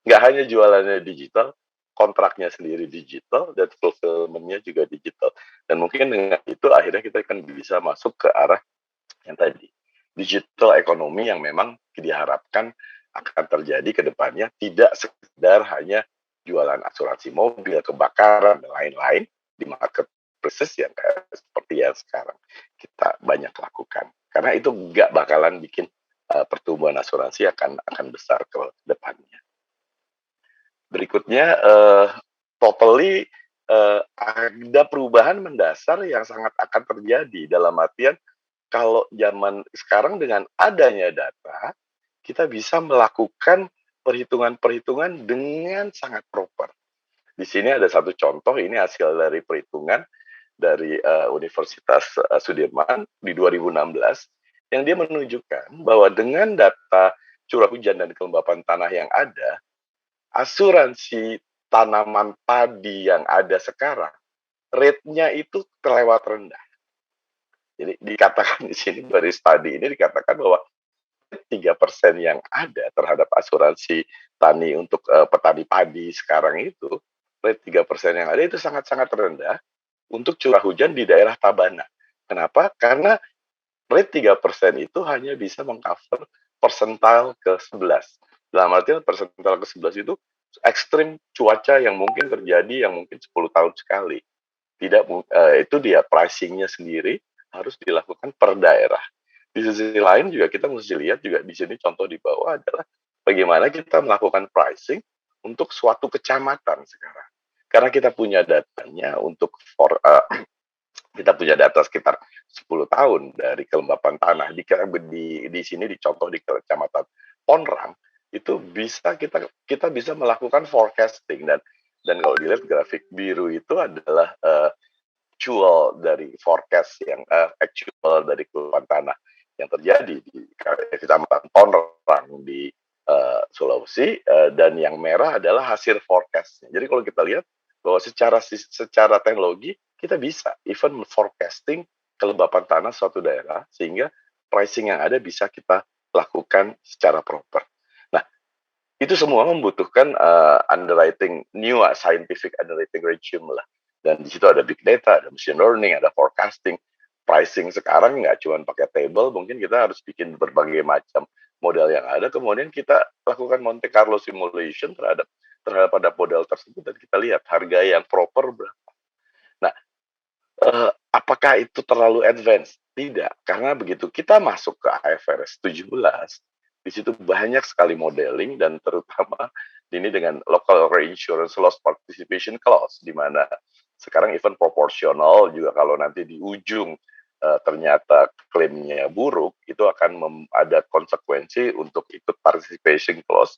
nggak hanya jualannya digital, kontraknya sendiri digital, dan fulfillment-nya juga digital. Dan mungkin dengan itu akhirnya kita akan bisa masuk ke arah yang tadi, digital ekonomi yang memang diharapkan akan terjadi ke depannya, tidak sekedar hanya jualan asuransi mobil, kebakaran, dan lain-lain di marketplace yang kayak seperti yang sekarang kita banyak lakukan. Karena itu nggak bakalan bikin pertumbuhan asuransi akan besar ke depannya. Berikutnya, totally ada perubahan mendasar yang sangat akan terjadi, dalam artian kalau zaman sekarang dengan adanya data, kita bisa melakukan perhitungan-perhitungan dengan sangat proper. Di sini ada satu contoh, ini hasil dari perhitungan dari Universitas Sudirman di 2016, yang dia menunjukkan bahwa dengan data curah hujan dan kelembapan tanah yang ada, asuransi tanaman padi yang ada sekarang, rate-nya itu terlewat rendah. Jadi dikatakan di sini dari studi ini dikatakan bahwa 3% yang ada terhadap asuransi tani untuk petani padi sekarang itu, rate 3% yang ada itu sangat-sangat rendah untuk curah hujan di daerah Tabana. Kenapa? Karena rate 3% itu hanya bisa mengcover persentil ke-11. Dalam artian persentil ke-11 itu ekstrim cuaca yang mungkin terjadi yang mungkin 10 tahun sekali. Itu dia pricing-nya sendiri harus dilakukan per daerah. Di sisi lain juga kita mesti lihat juga di sini contoh di bawah adalah bagaimana kita melakukan pricing untuk suatu kecamatan sekarang. Karena kita punya datanya untuk kita punya data sekitar 10 tahun dari kelembapan tanah di sini dicontoh di Kecamatan Ponrang, itu kita bisa melakukan forecasting, dan kalau dilihat grafik biru itu adalah actual dari forecast yang actual dari kelembapan tanah yang terjadi di Kecamatan Ponrang di Sulawesi, dan yang merah adalah hasil forecastnya. Jadi kalau kita lihat bahwa secara teknologi kita bisa even forecasting kelembapan tanah suatu daerah sehingga pricing yang ada bisa kita lakukan secara proper. Nah, itu semua membutuhkan new scientific underwriting regime lah. Dan di situ ada big data, ada machine learning, ada forecasting. Pricing sekarang nggak cuma pakai table, mungkin kita harus bikin berbagai macam model yang ada, kemudian kita lakukan Monte Carlo simulation terhadap pada model tersebut, dan kita lihat harga yang proper berapa. Nah, apakah itu terlalu advance? Tidak, karena begitu kita masuk ke IFRS 17, Di situ banyak sekali modeling dan terutama ini dengan local reinsurance loss participation clause, di mana sekarang even proporsional juga kalau nanti di ujung ternyata klaimnya buruk, itu akan ada konsekuensi untuk ikut participation clause.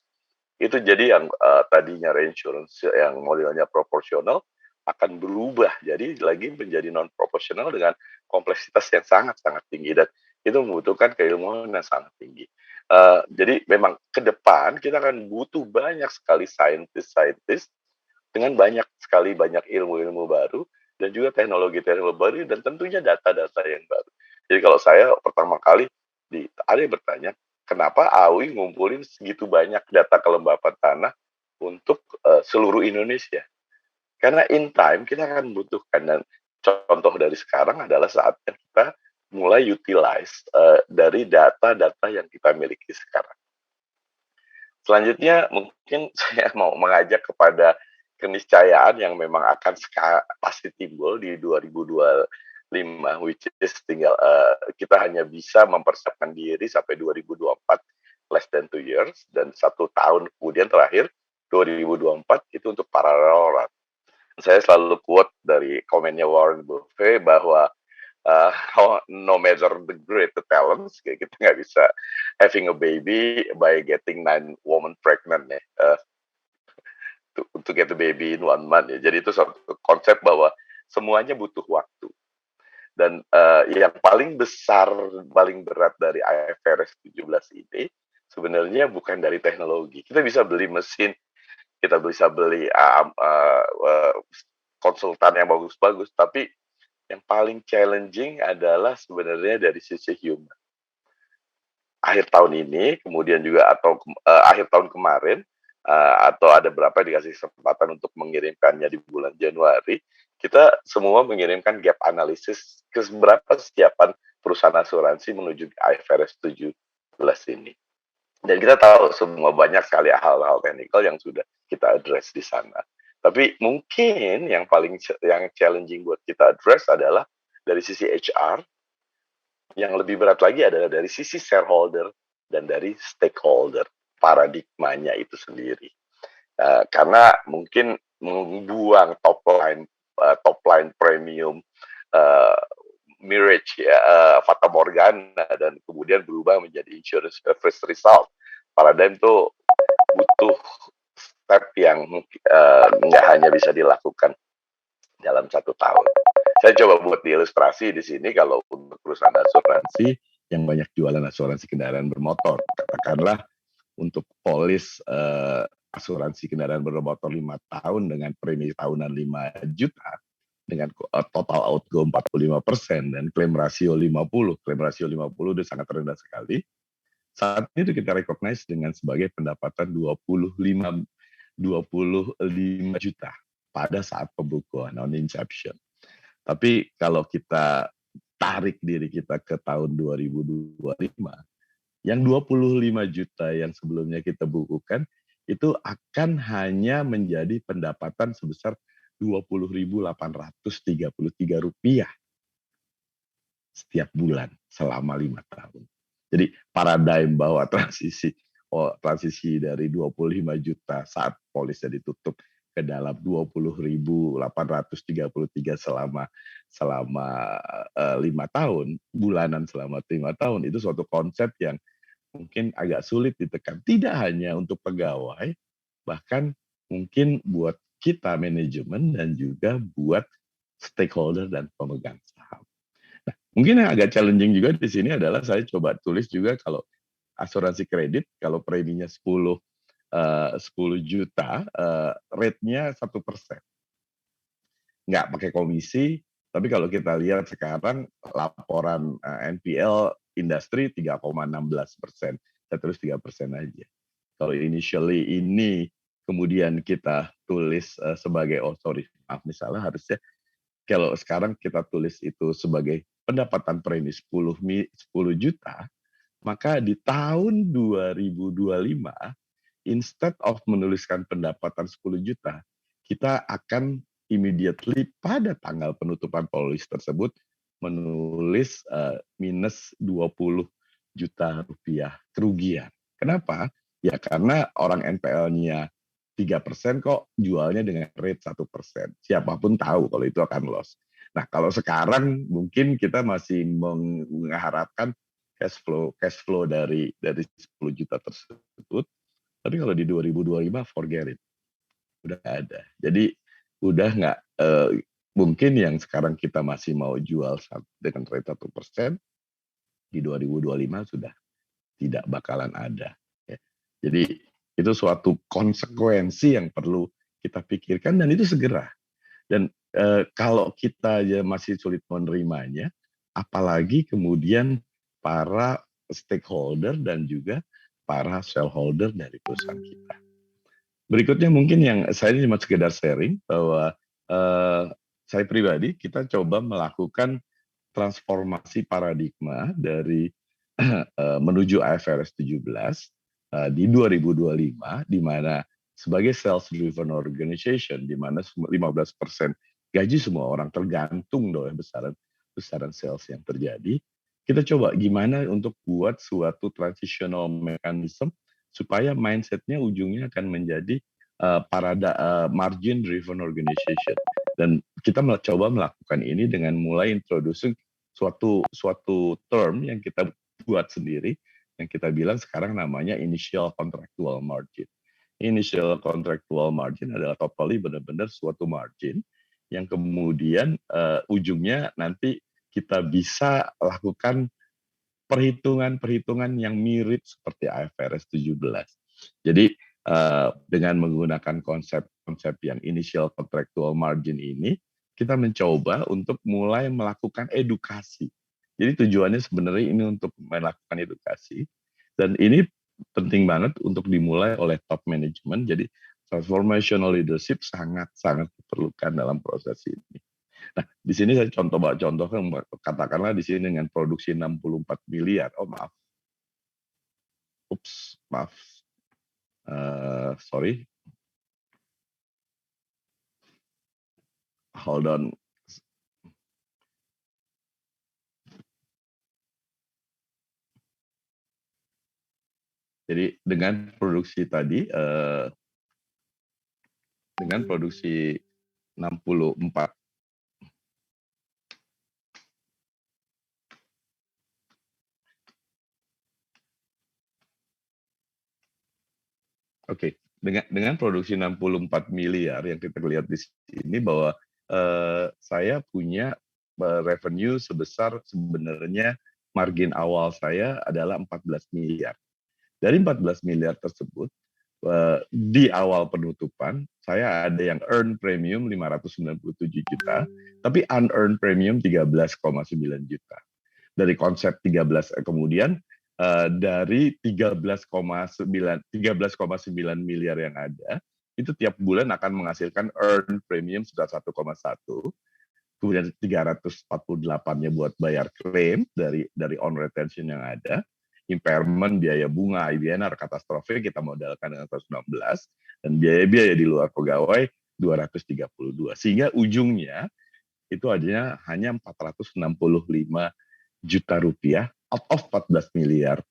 Itu jadi yang tadinya reinsurance yang modelnya proporsional akan berubah jadi lagi menjadi non proporsional dengan kompleksitas yang sangat-sangat tinggi, dan itu membutuhkan keilmuan yang sangat tinggi. Jadi memang ke depan kita akan butuh banyak sekali saintis dengan banyak ilmu-ilmu baru dan juga teknologi-teknologi baru dan tentunya data-data yang baru. Jadi kalau saya pertama kali ada yang bertanya, kenapa AUI ngumpulin segitu banyak data kelembapan tanah untuk seluruh Indonesia? Karena in time kita akan membutuhkan, dan contoh dari sekarang adalah saatnya kita mulai utilize dari data-data yang kita miliki sekarang. Selanjutnya mungkin saya mau mengajak kepada keniscayaan yang memang akan pasti timbul di 2025, which is tinggal kita hanya bisa mempersiapkan diri sampai 2024, less than 2 years, dan 1 tahun kemudian terakhir 2024 itu untuk parallel run. Saya selalu quote dari komennya Warren Buffett bahwa no matter the great talents, kayak kita nggak bisa having a baby by getting 9 women pregnant ya, to get the baby in 1 month ya. Jadi itu satu konsep bahwa semuanya butuh waktu. Dan yang paling besar, paling berat dari IFRS 17 ini sebenarnya bukan dari teknologi. Kita bisa beli mesin, kita bisa beli konsultan yang bagus-bagus, tapi yang paling challenging adalah sebenarnya dari sisi human. Akhir tahun ini, kemudian juga atau akhir tahun kemarin, atau ada berapa dikasih kesempatan untuk mengirimkannya di bulan Januari, kita semua mengirimkan gap analysis ke seberapa kesiapan perusahaan asuransi menuju IFRS 17 ini. Dan kita tahu semua banyak sekali hal-hal teknikal yang sudah kita address di sana. Tapi mungkin yang challenging buat kita address adalah dari sisi HR, yang lebih berat lagi adalah dari sisi shareholder dan dari stakeholder, paradigmanya itu sendiri. Karena mungkin membuang top line premium mirage ya, fata morgana, dan kemudian berubah menjadi insurance first result. Paradigm itu butuh step yang nggak hanya bisa dilakukan dalam 1 tahun. Saya coba buat diilustrasi di sini, kalau untuk perusahaan asuransi yang banyak jualan asuransi kendaraan bermotor, katakanlah untuk polis asuransi kendaraan bermotor 5 tahun dengan premi tahunan 5 juta, dengan total outgo 45% dan klaim rasio 50. Klaim rasio 50 itu sangat rendah sekali. Saat ini kita recognize dengan sebagai pendapatan 25 juta pada saat pembukuan on inception. Tapi kalau kita tarik diri kita ke tahun 2025, yang 25 juta yang sebelumnya kita bukukan itu akan hanya menjadi pendapatan sebesar Rp20.833 setiap bulan selama 5 tahun. Jadi paradigm bahwa transisi dari 25 juta saat polisnya ditutup ke dalam 20.833 selama 5 tahun, bulanan selama 5 tahun, itu suatu konsep yang mungkin agak sulit ditekan. Tidak hanya untuk pegawai, bahkan mungkin buat kita manajemen dan juga buat stakeholder dan pemegang saham. Nah, mungkin yang agak challenging juga di sini adalah saya coba tulis juga kalau asuransi kredit, kalau preminya 10 juta, rate-nya 1%. Nggak pakai komisi, tapi kalau kita lihat sekarang laporan NPL industri 3,16%, saya tulis 3% aja. Kalau initially ini kemudian kita tulis sebagai, misalnya harusnya kalau sekarang kita tulis itu sebagai pendapatan premi 10 juta, maka di tahun 2025, instead of menuliskan pendapatan 10 juta, kita akan immediately pada tanggal penutupan polis tersebut menulis minus 20 juta rupiah kerugian. Kenapa? Ya karena orang NPL-nya 3% kok jualnya dengan rate 1%. Siapapun tahu kalau itu akan loss. Nah, kalau sekarang mungkin kita masih mengharapkan cash flow dari 10 juta tersebut. Tapi kalau di 2025 forget it. Udah nggak ada. Jadi udah nggak mungkin yang sekarang kita masih mau jual dengan rate 1%, di 2025 sudah tidak bakalan ada. Ya. Jadi itu suatu konsekuensi yang perlu kita pikirkan dan itu segera. Dan kalau kita aja masih sulit menerimanya, apalagi kemudian para stakeholder dan juga para shareholder dari perusahaan kita. Berikutnya mungkin yang saya cuma sekedar sharing bahwa saya pribadi kita coba melakukan transformasi paradigma dari menuju IFRS 17 di 2025, di mana sebagai sales driven organization, di mana 15% gaji semua orang tergantung oleh besaran sales yang terjadi. Kita coba gimana untuk buat suatu transitional mechanism supaya mindsetnya ujungnya akan menjadi margin driven organization. Dan kita coba melakukan ini dengan mulai introducing suatu term yang kita buat sendiri, yang kita bilang sekarang namanya initial contractual margin. Initial contractual margin adalah totally benar-benar suatu margin yang kemudian ujungnya nanti kita bisa lakukan perhitungan-perhitungan yang mirip seperti IFRS 17. Jadi dengan menggunakan konsep yang initial contractual margin ini, kita mencoba untuk mulai melakukan edukasi. Jadi tujuannya sebenarnya ini untuk melakukan edukasi, dan ini penting banget untuk dimulai oleh top management. Jadi transformational leadership sangat-sangat diperlukan dalam proses ini. Nah, di sini saya contohkan, katakanlah di sini dengan produksi 64 miliar. Oh maaf. Maaf. Sorry. Hold on. Jadi dengan produksi tadi, dengan produksi 64. Oke, dengan produksi 64 miliar yang kita lihat di sini bahwa saya punya revenue sebesar sebenarnya margin awal saya adalah 14 miliar. Dari 14 miliar tersebut, di awal penutupan, saya ada yang earn premium 597 juta, tapi unearned premium 13,9 juta. Dari konsep 13, kemudian dari 13,9 miliar yang ada, itu tiap bulan akan menghasilkan earn premium sudah 1,1, kemudian 348-nya buat bayar klaim dari on retention yang ada, impairment, biaya bunga, IBNR, katastrofe kita modalkan dengan 116, dan biaya-biaya di luar pegawai 232. Sehingga ujungnya itu hanya 465 juta rupiah out of 14 miliar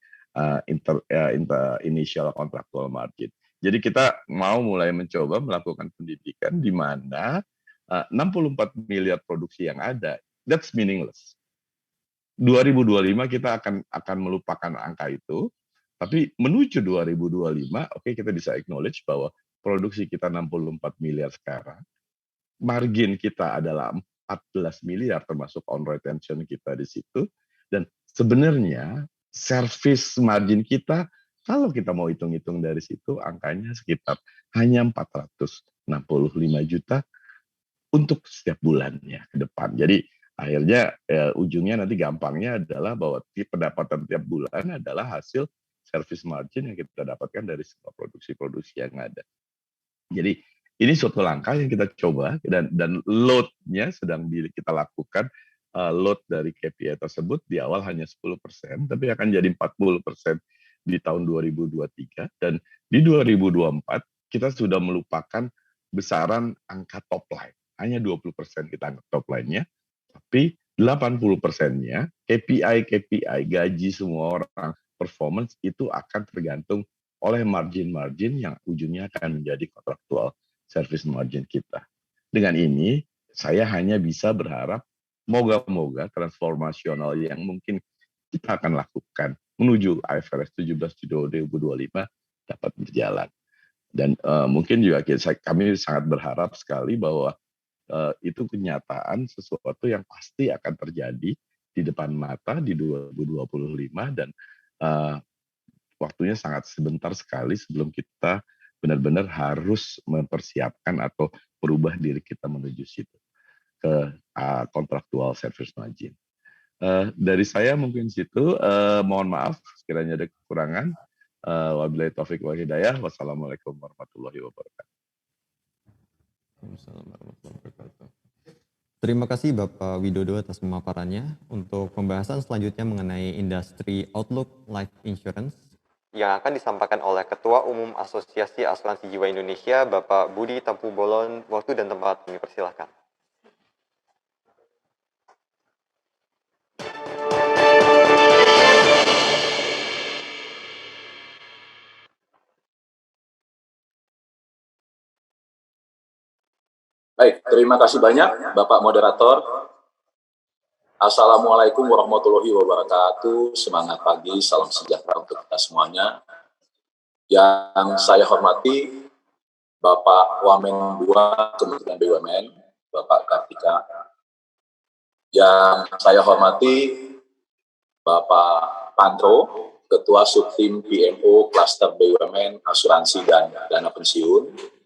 initial contractual margin. Jadi kita mau mulai mencoba melakukan pendidikan di mana 64 miliar produksi yang ada, that's meaningless. 2025 kita akan melupakan angka itu, tapi menuju 2025, oke, kita bisa acknowledge bahwa produksi kita 64 miliar sekarang, margin kita adalah 14 miliar termasuk on retention kita di situ, dan sebenarnya service margin kita kalau kita mau hitung-hitung dari situ angkanya sekitar hanya 465 juta untuk setiap bulannya ke depan. Jadi akhirnya ujungnya nanti gampangnya adalah bahwa pendapatan tiap bulan adalah hasil service margin yang kita dapatkan dari semua produksi-produksi yang ada. Jadi ini suatu langkah yang kita coba dan load-nya sedang kita lakukan. Load dari KPI tersebut di awal hanya 10%, tapi akan jadi 40% di tahun 2023, dan di 2024 kita sudah melupakan besaran angka top line. Hanya 20% kita anggap top line-nya, tapi 80%-nya KPI gaji semua orang performance itu akan tergantung oleh margin-margin yang ujungnya akan menjadi kontraktual service margin kita. Dengan ini, saya hanya bisa berharap moga-moga transformasional yang mungkin kita akan lakukan menuju IFRS 17 di 2025 dapat berjalan. Dan mungkin juga kami sangat berharap sekali bahwa itu kenyataan sesuatu yang pasti akan terjadi di depan mata di 2025 dan waktunya sangat sebentar sekali sebelum kita benar-benar harus mempersiapkan atau berubah diri kita menuju situ ke kontraktual service margin. Dari saya mungkin situ, mohon maaf sekiranya ada kekurangan. Wabillahi taufiq wal hidayah. Wassalamualaikum warahmatullahi wabarakatuh. Terima kasih Bapak Widodo atas pemaparannya. Untuk pembahasan selanjutnya mengenai industri outlook life insurance, yang akan disampaikan oleh Ketua Umum Asosiasi Asuransi Jiwa Indonesia, Bapak Budi Tampu Bolon. Waktu dan tempat kami persilahkan. Baik, terima kasih banyak Bapak Moderator. Assalamualaikum warahmatullahi wabarakatuh. Semangat pagi, salam sejahtera untuk kita semuanya. Yang saya hormati Bapak Wamen 2 Kementerian BUMN, Bapak Kartika. Yang saya hormati Bapak Pantro, Ketua Subtim PMO Klaster BUMN, Asuransi dan Dana Pensiun.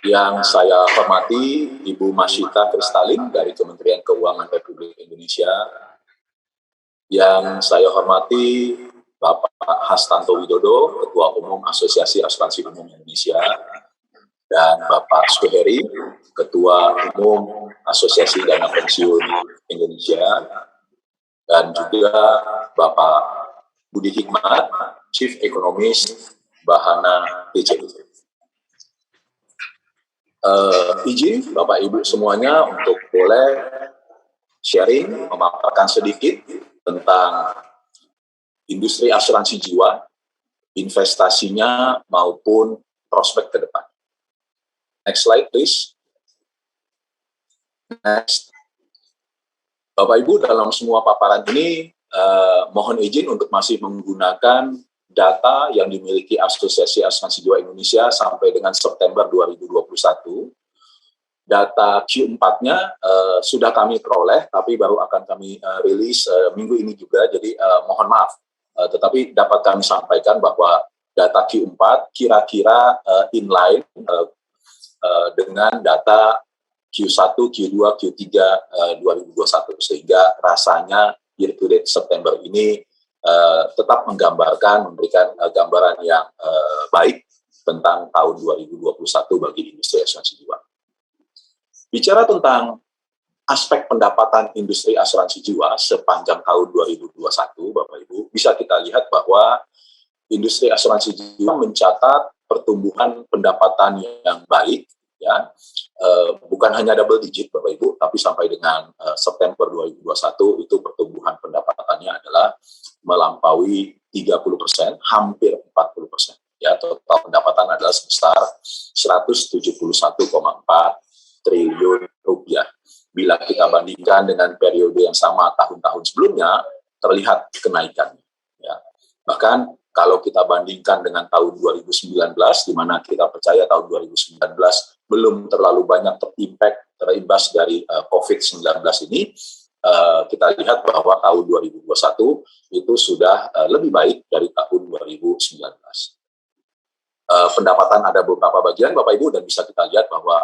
Yang saya hormati Ibu Masyita Kristalin dari Kementerian Keuangan Republik Indonesia. Yang saya hormati Bapak Hastanto Widodo, Ketua Umum Asosiasi Asuransi Umum Indonesia. Dan Bapak Suheri, Ketua Umum Asosiasi Dana Pensiun Indonesia. Dan juga Bapak Budi Hikmat, Chief Economist Bahana BCI. Izin Bapak Ibu semuanya untuk boleh sharing, memaparkan sedikit tentang industri asuransi jiwa, investasinya maupun prospek ke depan. Next slide please. Next. Bapak Ibu dalam semua paparan ini mohon izin untuk masih menggunakan data yang dimiliki Asosiasi Asuransi Jiwa Indonesia sampai dengan September 2021. Data Q4-nya sudah kami peroleh, tapi baru akan kami rilis minggu ini juga, jadi mohon maaf. Tetapi dapat kami sampaikan bahwa data Q4 kira-kira inline dengan data Q1, Q2, Q3 2021, sehingga rasanya year-to-date September ini tetap menggambarkan, memberikan gambaran yang baik tentang tahun 2021 bagi industri asuransi jiwa. Bicara tentang aspek pendapatan industri asuransi jiwa sepanjang tahun 2021, Bapak Ibu, bisa kita lihat bahwa industri asuransi jiwa mencatat pertumbuhan pendapatan yang baik, ya, bukan hanya double digit Bapak Ibu, tapi sampai dengan September 2021 itu pertumbuhan pendapatannya adalah melampaui 30%, hampir 40%. Ya, total pendapatan adalah sebesar 171,4 triliun rupiah. Bila kita bandingkan dengan periode yang sama tahun-tahun sebelumnya, terlihat kenaikannya. Ya. Bahkan kalau kita bandingkan dengan tahun 2019, di mana kita percaya tahun 2019 belum terlalu banyak terimbas dari COVID-19 ini, kita lihat bahwa tahun 2021 itu sudah lebih baik dari tahun 2019. Pendapatan ada beberapa bagian, Bapak Ibu, dan bisa kita lihat bahwa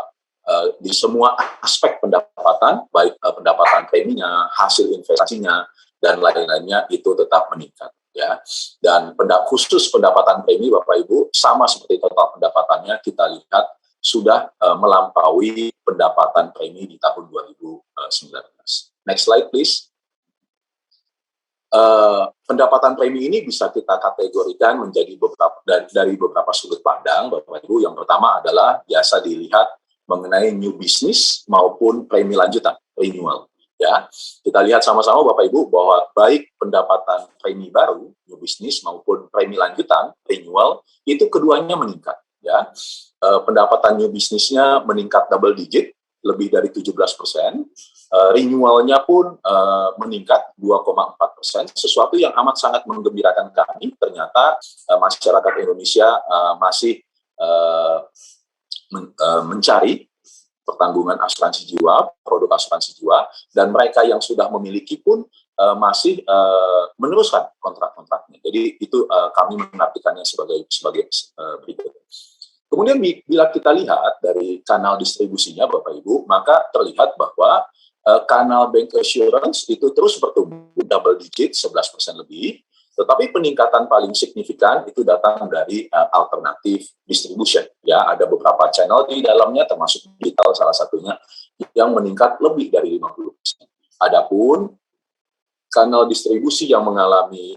di semua aspek pendapatan, baik pendapatan preminya, hasil investasinya, dan lain-lainnya itu tetap meningkat. Ya, dan khusus pendapatan premi Bapak Ibu sama seperti total pendapatannya kita lihat sudah melampaui pendapatan premi di tahun 2019. Next slide please. Pendapatan premi ini bisa kita kategorikan menjadi dari beberapa sudut pandang Bapak Ibu. Yang pertama adalah biasa dilihat mengenai new business maupun premi lanjutan, renewal. Ya, kita lihat sama-sama Bapak Ibu bahwa baik pendapatan premi baru, new business maupun premi lanjutan, renewal, itu keduanya meningkat. Ya, pendapatan new business-nya meningkat double digit, lebih dari 17%. Renewalnya pun meningkat 2,4%, sesuatu yang amat sangat menggembirakan kami. Ternyata masyarakat Indonesia masih mencari pertanggungan asuransi jiwa, produk asuransi jiwa, dan mereka yang sudah memiliki pun masih meneruskan kontrak-kontraknya. Jadi itu kami menartikannya sebagai berikut. Kemudian bila kita lihat dari kanal distribusinya, Bapak Ibu, maka terlihat bahwa kanal bank assurance itu terus bertumbuh double digit 11% lebih. Tetapi peningkatan paling signifikan itu datang dari alternatif distribution. Ya, ada beberapa channel di dalamnya, termasuk digital salah satunya, yang meningkat lebih dari 50%. Adapun kanal distribusi yang mengalami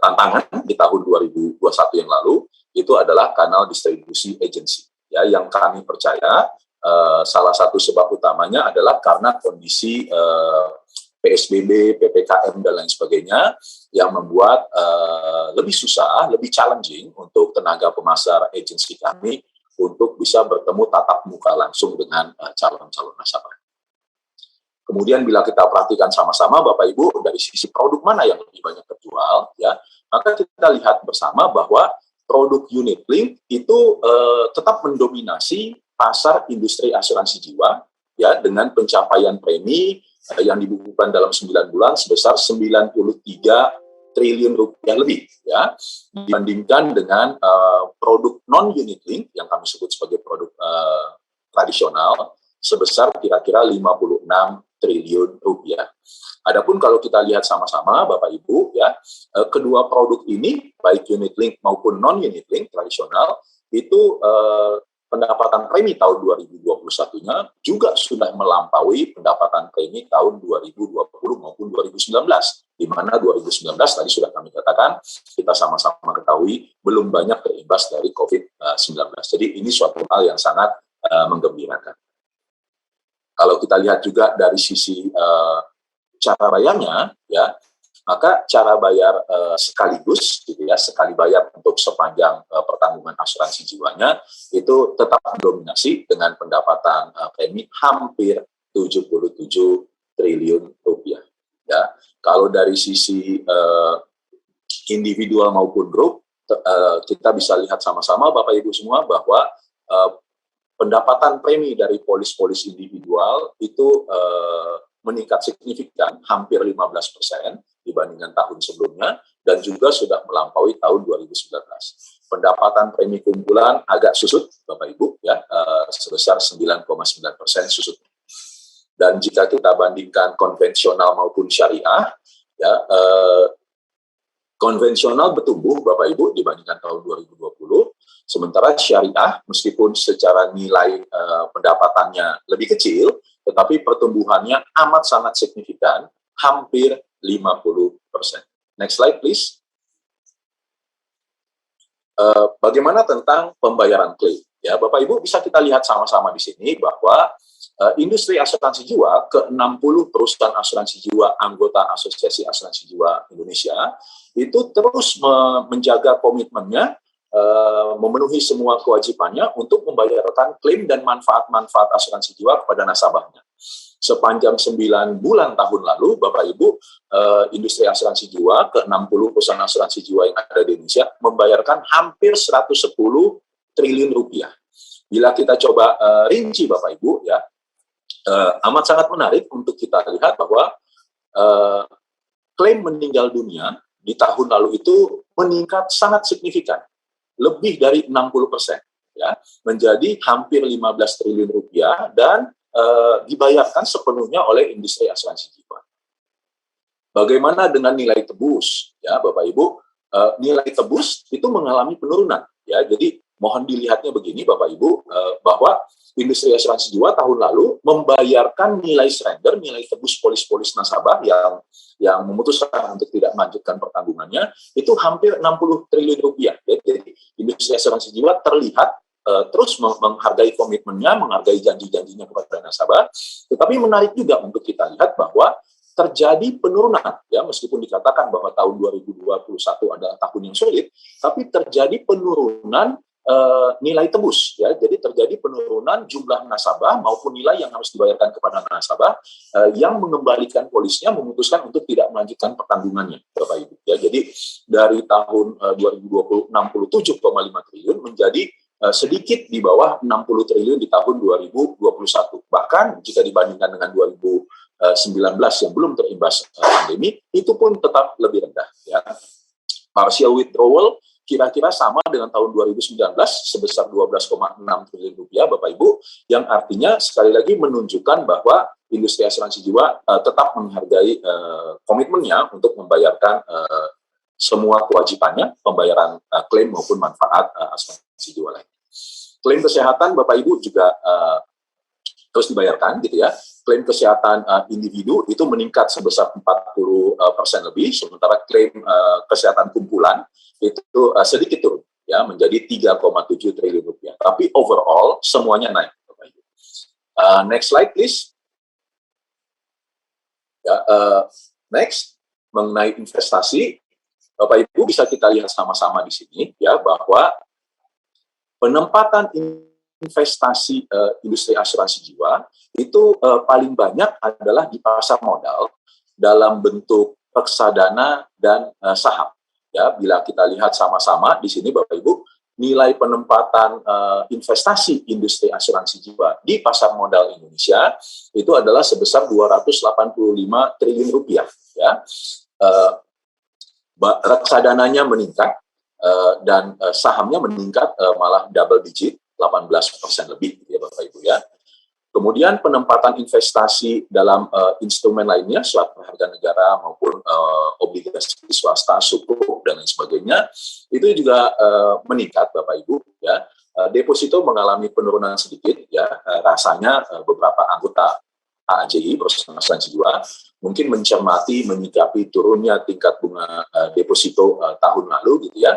tantangan di tahun 2021 yang lalu, itu adalah kanal distribusi agency. Ya, yang kami percaya salah satu sebab utamanya adalah karena kondisi PSBB, PPKM, dan lain sebagainya yang membuat lebih susah, lebih challenging untuk tenaga pemasar agensi kami untuk bisa bertemu tatap muka langsung dengan calon-calon nasabah. Kemudian bila kita perhatikan sama-sama Bapak Ibu dari sisi produk mana yang lebih banyak terjual, ya, maka kita lihat bersama bahwa produk unit link itu tetap mendominasi pasar industri asuransi jiwa, ya, dengan pencapaian premi yang dibukukan dalam 9 bulan sebesar 93 triliun rupiah lebih, ya, dibandingkan dengan produk non-unit link yang kami sebut sebagai produk tradisional sebesar kira-kira 56 triliun rupiah. Adapun kalau kita lihat sama-sama Bapak Ibu, ya, kedua produk ini baik unit link maupun non-unit link tradisional itu pendapatan premi tahun 2021-nya juga sudah melampaui pendapatan premi tahun 2020 maupun 2019, di mana 2019 tadi sudah kami katakan, kita sama-sama ketahui belum banyak terimbas dari COVID-19. Jadi ini suatu hal yang sangat menggembirakan. Kalau kita lihat juga dari sisi cara bayarnya, ya, maka cara bayar sekaligus, gitu ya, sekali bayar untuk sepanjang pertanggungan asuransi jiwanya itu tetap mendominasi dengan pendapatan premi hampir 77 triliun rupiah. Ya, kalau dari sisi individual maupun grup, kita bisa lihat sama-sama Bapak Ibu semua bahwa pendapatan premi dari polis-polis individual itu meningkat signifikan, hampir 15% dibandingkan tahun sebelumnya, dan juga sudah melampaui tahun 2019. Pendapatan premi kumpulan agak susut, Bapak Ibu, ya, sebesar 9,9% susut. Dan jika kita bandingkan konvensional maupun syariah, ya, konvensional bertumbuh, Bapak Ibu, dibandingkan tahun 2020, sementara syariah, meskipun secara nilai pendapatannya lebih kecil, tetapi pertumbuhannya amat sangat signifikan, hampir 50%. Next slide, please. Bagaimana tentang pembayaran klaim? Ya, Bapak Ibu, bisa kita lihat sama-sama di sini bahwa industri asuransi jiwa, ke-60 perusahaan asuransi jiwa anggota Asosiasi Asuransi Jiwa Indonesia, itu terus menjaga komitmennya, memenuhi semua kewajibannya untuk membayarkan klaim dan manfaat-manfaat asuransi jiwa kepada nasabahnya. Sepanjang 9 bulan tahun lalu, Bapak Ibu, industri asuransi jiwa, ke-60 perusahaan asuransi jiwa yang ada di Indonesia, membayarkan hampir 110 triliun rupiah. Bila kita coba rinci, Bapak Ibu, ya, amat sangat menarik untuk kita lihat bahwa klaim meninggal dunia di tahun lalu itu meningkat sangat signifikan, lebih dari 60%, ya, menjadi hampir 15 triliun rupiah dan dibayarkan sepenuhnya oleh industri asuransi jiwa. Bagaimana dengan nilai tebus, ya, Bapak Ibu? Nilai tebus itu mengalami penurunan, ya. Jadi mohon dilihatnya begini, Bapak Ibu, bahwa industri asuransi jiwa tahun lalu membayarkan nilai surrender, nilai tebus polis-polis nasabah yang memutuskan untuk tidak melanjutkan pertanggungannya, itu hampir 60 triliun rupiah. Jadi industri asuransi jiwa terlihat terus menghargai komitmennya, menghargai janji-janjinya kepada nasabah. Tetapi menarik juga untuk kita lihat bahwa terjadi penurunan, ya, meskipun dikatakan bahwa tahun 2021 adalah tahun yang sulit, tapi terjadi penurunan nilai tebus, ya. Jadi terjadi penurunan jumlah nasabah maupun nilai yang harus dibayarkan kepada nasabah yang mengembalikan polisnya memutuskan untuk tidak melanjutkan pertanggungannya, Bapak Ibu. Ya, jadi dari tahun 2020 67,5 triliun menjadi sedikit di bawah 60 triliun di tahun 2021. Bahkan jika dibandingkan dengan 2019 yang belum terimbas pandemi, itu pun tetap lebih rendah. Ya. Partial withdrawal kira-kira sama dengan tahun 2019 sebesar 12,6 triliun rupiah, Bapak Ibu, yang artinya sekali lagi menunjukkan bahwa industri asuransi jiwa tetap menghargai komitmennya untuk membayarkan semua kewajibannya, pembayaran klaim maupun manfaat asuransi jiwa lain. Klaim kesehatan, Bapak Ibu, juga terus dibayarkan, gitu ya. Klaim kesehatan individu itu meningkat sebesar 40% lebih, sementara klaim kesehatan kumpulan itu sedikit turun, ya, menjadi 3,7 triliun rupiah. Tapi overall semuanya naik, Bapak Ibu. Next slide, please. Ya, next, mengenai investasi, Bapak Ibu bisa kita lihat sama-sama di sini, ya, bahwa penempatan investasi industri asuransi jiwa itu paling banyak adalah di pasar modal dalam bentuk reksadana dan saham. Ya, bila kita lihat sama-sama di sini, Bapak Ibu, nilai penempatan investasi industri asuransi jiwa di pasar modal Indonesia itu adalah sebesar 285 triliun rupiah. Ya, reksadananya meningkat dan sahamnya meningkat malah double digit, 18% lebih, ya Bapak Ibu, ya. Kemudian penempatan investasi dalam instrumen lainnya, surat berharga negara maupun obligasi swasta, sukuk dan lain sebagainya, itu juga meningkat, Bapak Ibu, ya. Deposito mengalami penurunan sedikit, ya. Rasanya beberapa anggota AAJI, perusahaan asuransi jiwa, mungkin mencermati, menyikapi turunnya tingkat bunga deposito tahun lalu, gitu ya.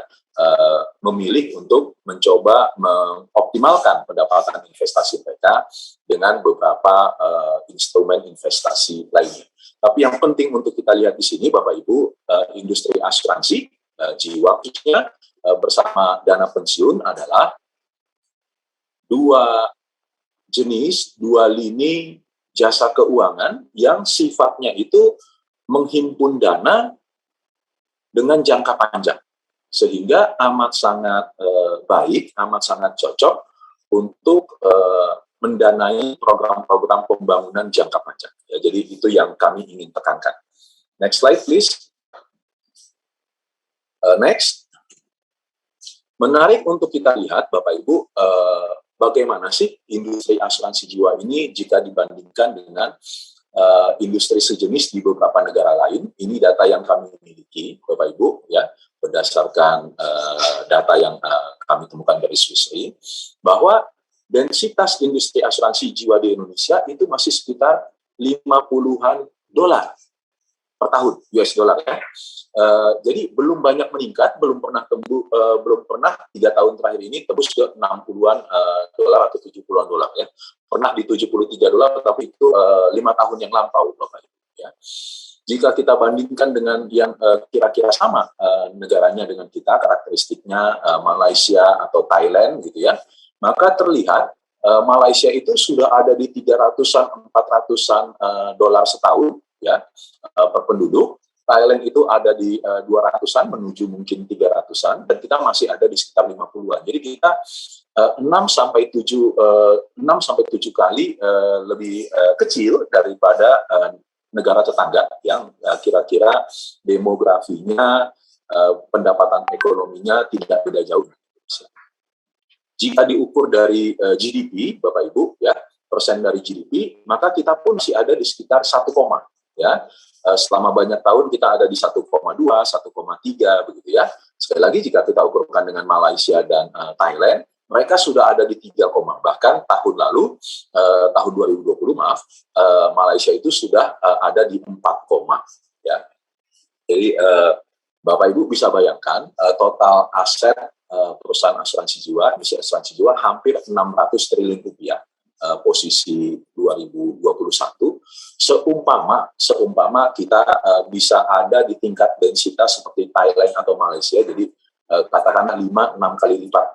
Memilih untuk mencoba mengoptimalkan pendapatan investasi mereka dengan beberapa instrumen investasi lainnya. Tapi yang penting untuk kita lihat di sini, Bapak Ibu, industri asuransi jiwa khususnya bersama dana pensiun adalah dua jenis, dua lini jasa keuangan yang sifatnya itu menghimpun dana dengan jangka panjang, sehingga amat sangat baik, amat sangat cocok untuk mendanai program-program pembangunan jangka panjang. Ya, jadi itu yang kami ingin tekankan. Next slide, please. Next. Menarik untuk kita lihat, Bapak Ibu, bagaimana sih industri asuransi jiwa ini jika dibandingkan dengan industri sejenis di beberapa negara lain. Ini data yang kami miliki, Bapak Ibu, ya, berdasarkan data yang kami temukan dari Swiss Re, bahwa densitas industri asuransi jiwa di Indonesia itu masih sekitar 50-an dolar per tahun, US dollar, ya. Jadi belum banyak meningkat, belum pernah 3 tahun terakhir ini tembus ke 60-an dolar atau 70-an dolar, ya. Pernah di 73 dolar, tapi itu 5 tahun yang lampau, Bapak Ibu, ya. Jika kita bandingkan dengan yang kira-kira sama negaranya dengan kita, karakteristiknya Malaysia atau Thailand, gitu ya, maka terlihat Malaysia itu sudah ada di 300-an, 400-an dolar setahun, ya, per penduduk. Thailand itu ada di 200-an menuju mungkin 300-an, dan kita masih ada di sekitar 50-an. Jadi kita 6 sampai 7 kali lebih kecil daripada negara tetangga yang kira-kira demografinya, pendapatan ekonominya tidak beda jauh. Jika diukur dari GDP, Bapak Ibu, ya, persen dari GDP, maka kita pun masih ada di sekitar 1, ya. Selama banyak tahun kita ada di 1,2, 1,3, begitu ya. Sekali lagi jika kita ukurkan dengan Malaysia dan Thailand, mereka sudah ada di 3, bahkan tahun lalu, tahun 2020, maaf, Malaysia itu sudah ada di 4, ya. Jadi Bapak Ibu bisa bayangkan total aset perusahaan asuransi jiwa, industri asuransi jiwa hampir 600 triliun rupiah posisi 2021. Seumpama kita bisa ada di tingkat densitas seperti Thailand atau Malaysia, jadi katakanlah 5-6 kali lipat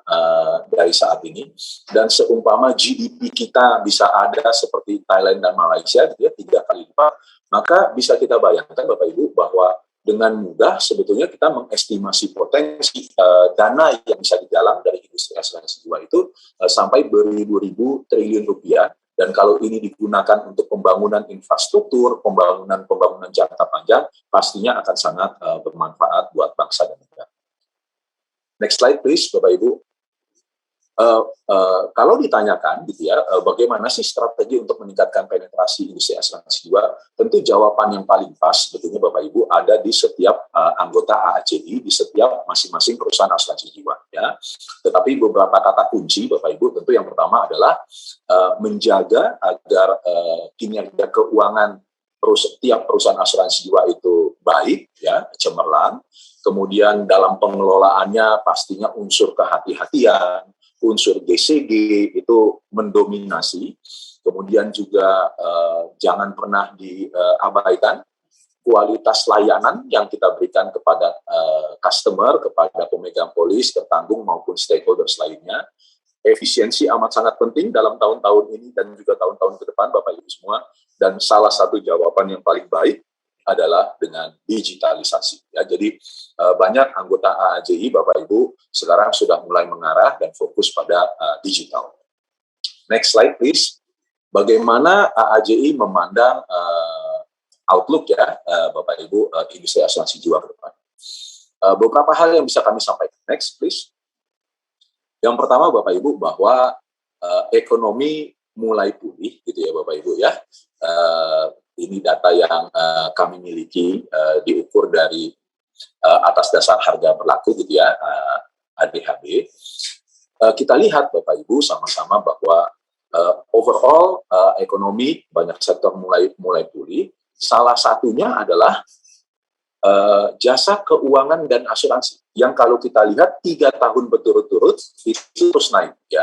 dari saat ini, dan seumpama GDP kita bisa ada seperti Thailand dan Malaysia, gitu ya, 3 kali lipat, maka bisa kita bayangkan Bapak Ibu bahwa dengan mudah sebetulnya kita mengestimasi potensi dana yang bisa digalang dari industri asuransi jiwa itu sampai beribu-ribu triliun rupiah. Dan kalau ini digunakan untuk pembangunan infrastruktur, pembangunan jangka panjang, pastinya akan sangat bermanfaat buat bangsa dan negara. Next slide please, Bapak Ibu. Kalau ditanyakan gitu ya, bagaimana sih strategi untuk meningkatkan penetrasi industri asuransi jiwa, tentu jawaban yang paling pas sebetulnya Bapak Ibu ada di setiap anggota AAJI, di setiap masing-masing perusahaan asuransi jiwa ya. Tetapi beberapa kata kunci Bapak Ibu, tentu yang pertama adalah menjaga agar kinerja keuangan setiap perusahaan asuransi jiwa itu baik ya, cemerlang. Kemudian dalam pengelolaannya pastinya unsur kehati-hatian, unsur GCG itu mendominasi. Kemudian juga jangan pernah diabaikan kualitas layanan yang kita berikan kepada customer, kepada pemegang polis, tertanggung maupun stakeholders lainnya. Efisiensi amat sangat penting dalam tahun-tahun ini dan juga tahun-tahun ke depan Bapak Ibu semua. Dan salah satu jawaban yang paling baik adalah dengan digitalisasi. Ya, jadi banyak anggota AAJI Bapak Ibu sekarang sudah mulai mengarah dan fokus pada digital. Next slide please. Bagaimana AAJI memandang outlook ya Bapak Ibu industri asuransi jiwa ke depan. Beberapa hal yang bisa kami sampaikan. Next please. Yang pertama Bapak Ibu bahwa ekonomi mulai pulih gitu ya Bapak Ibu ya. Ini data yang kami miliki diukur dari atas dasar harga berlaku gitu ya, ADHB. Kita lihat Bapak Ibu sama-sama bahwa overall ekonomi banyak sektor mulai pulih. Salah satunya adalah jasa keuangan dan asuransi yang kalau kita lihat 3 tahun berturut-turut itu terus naik ya.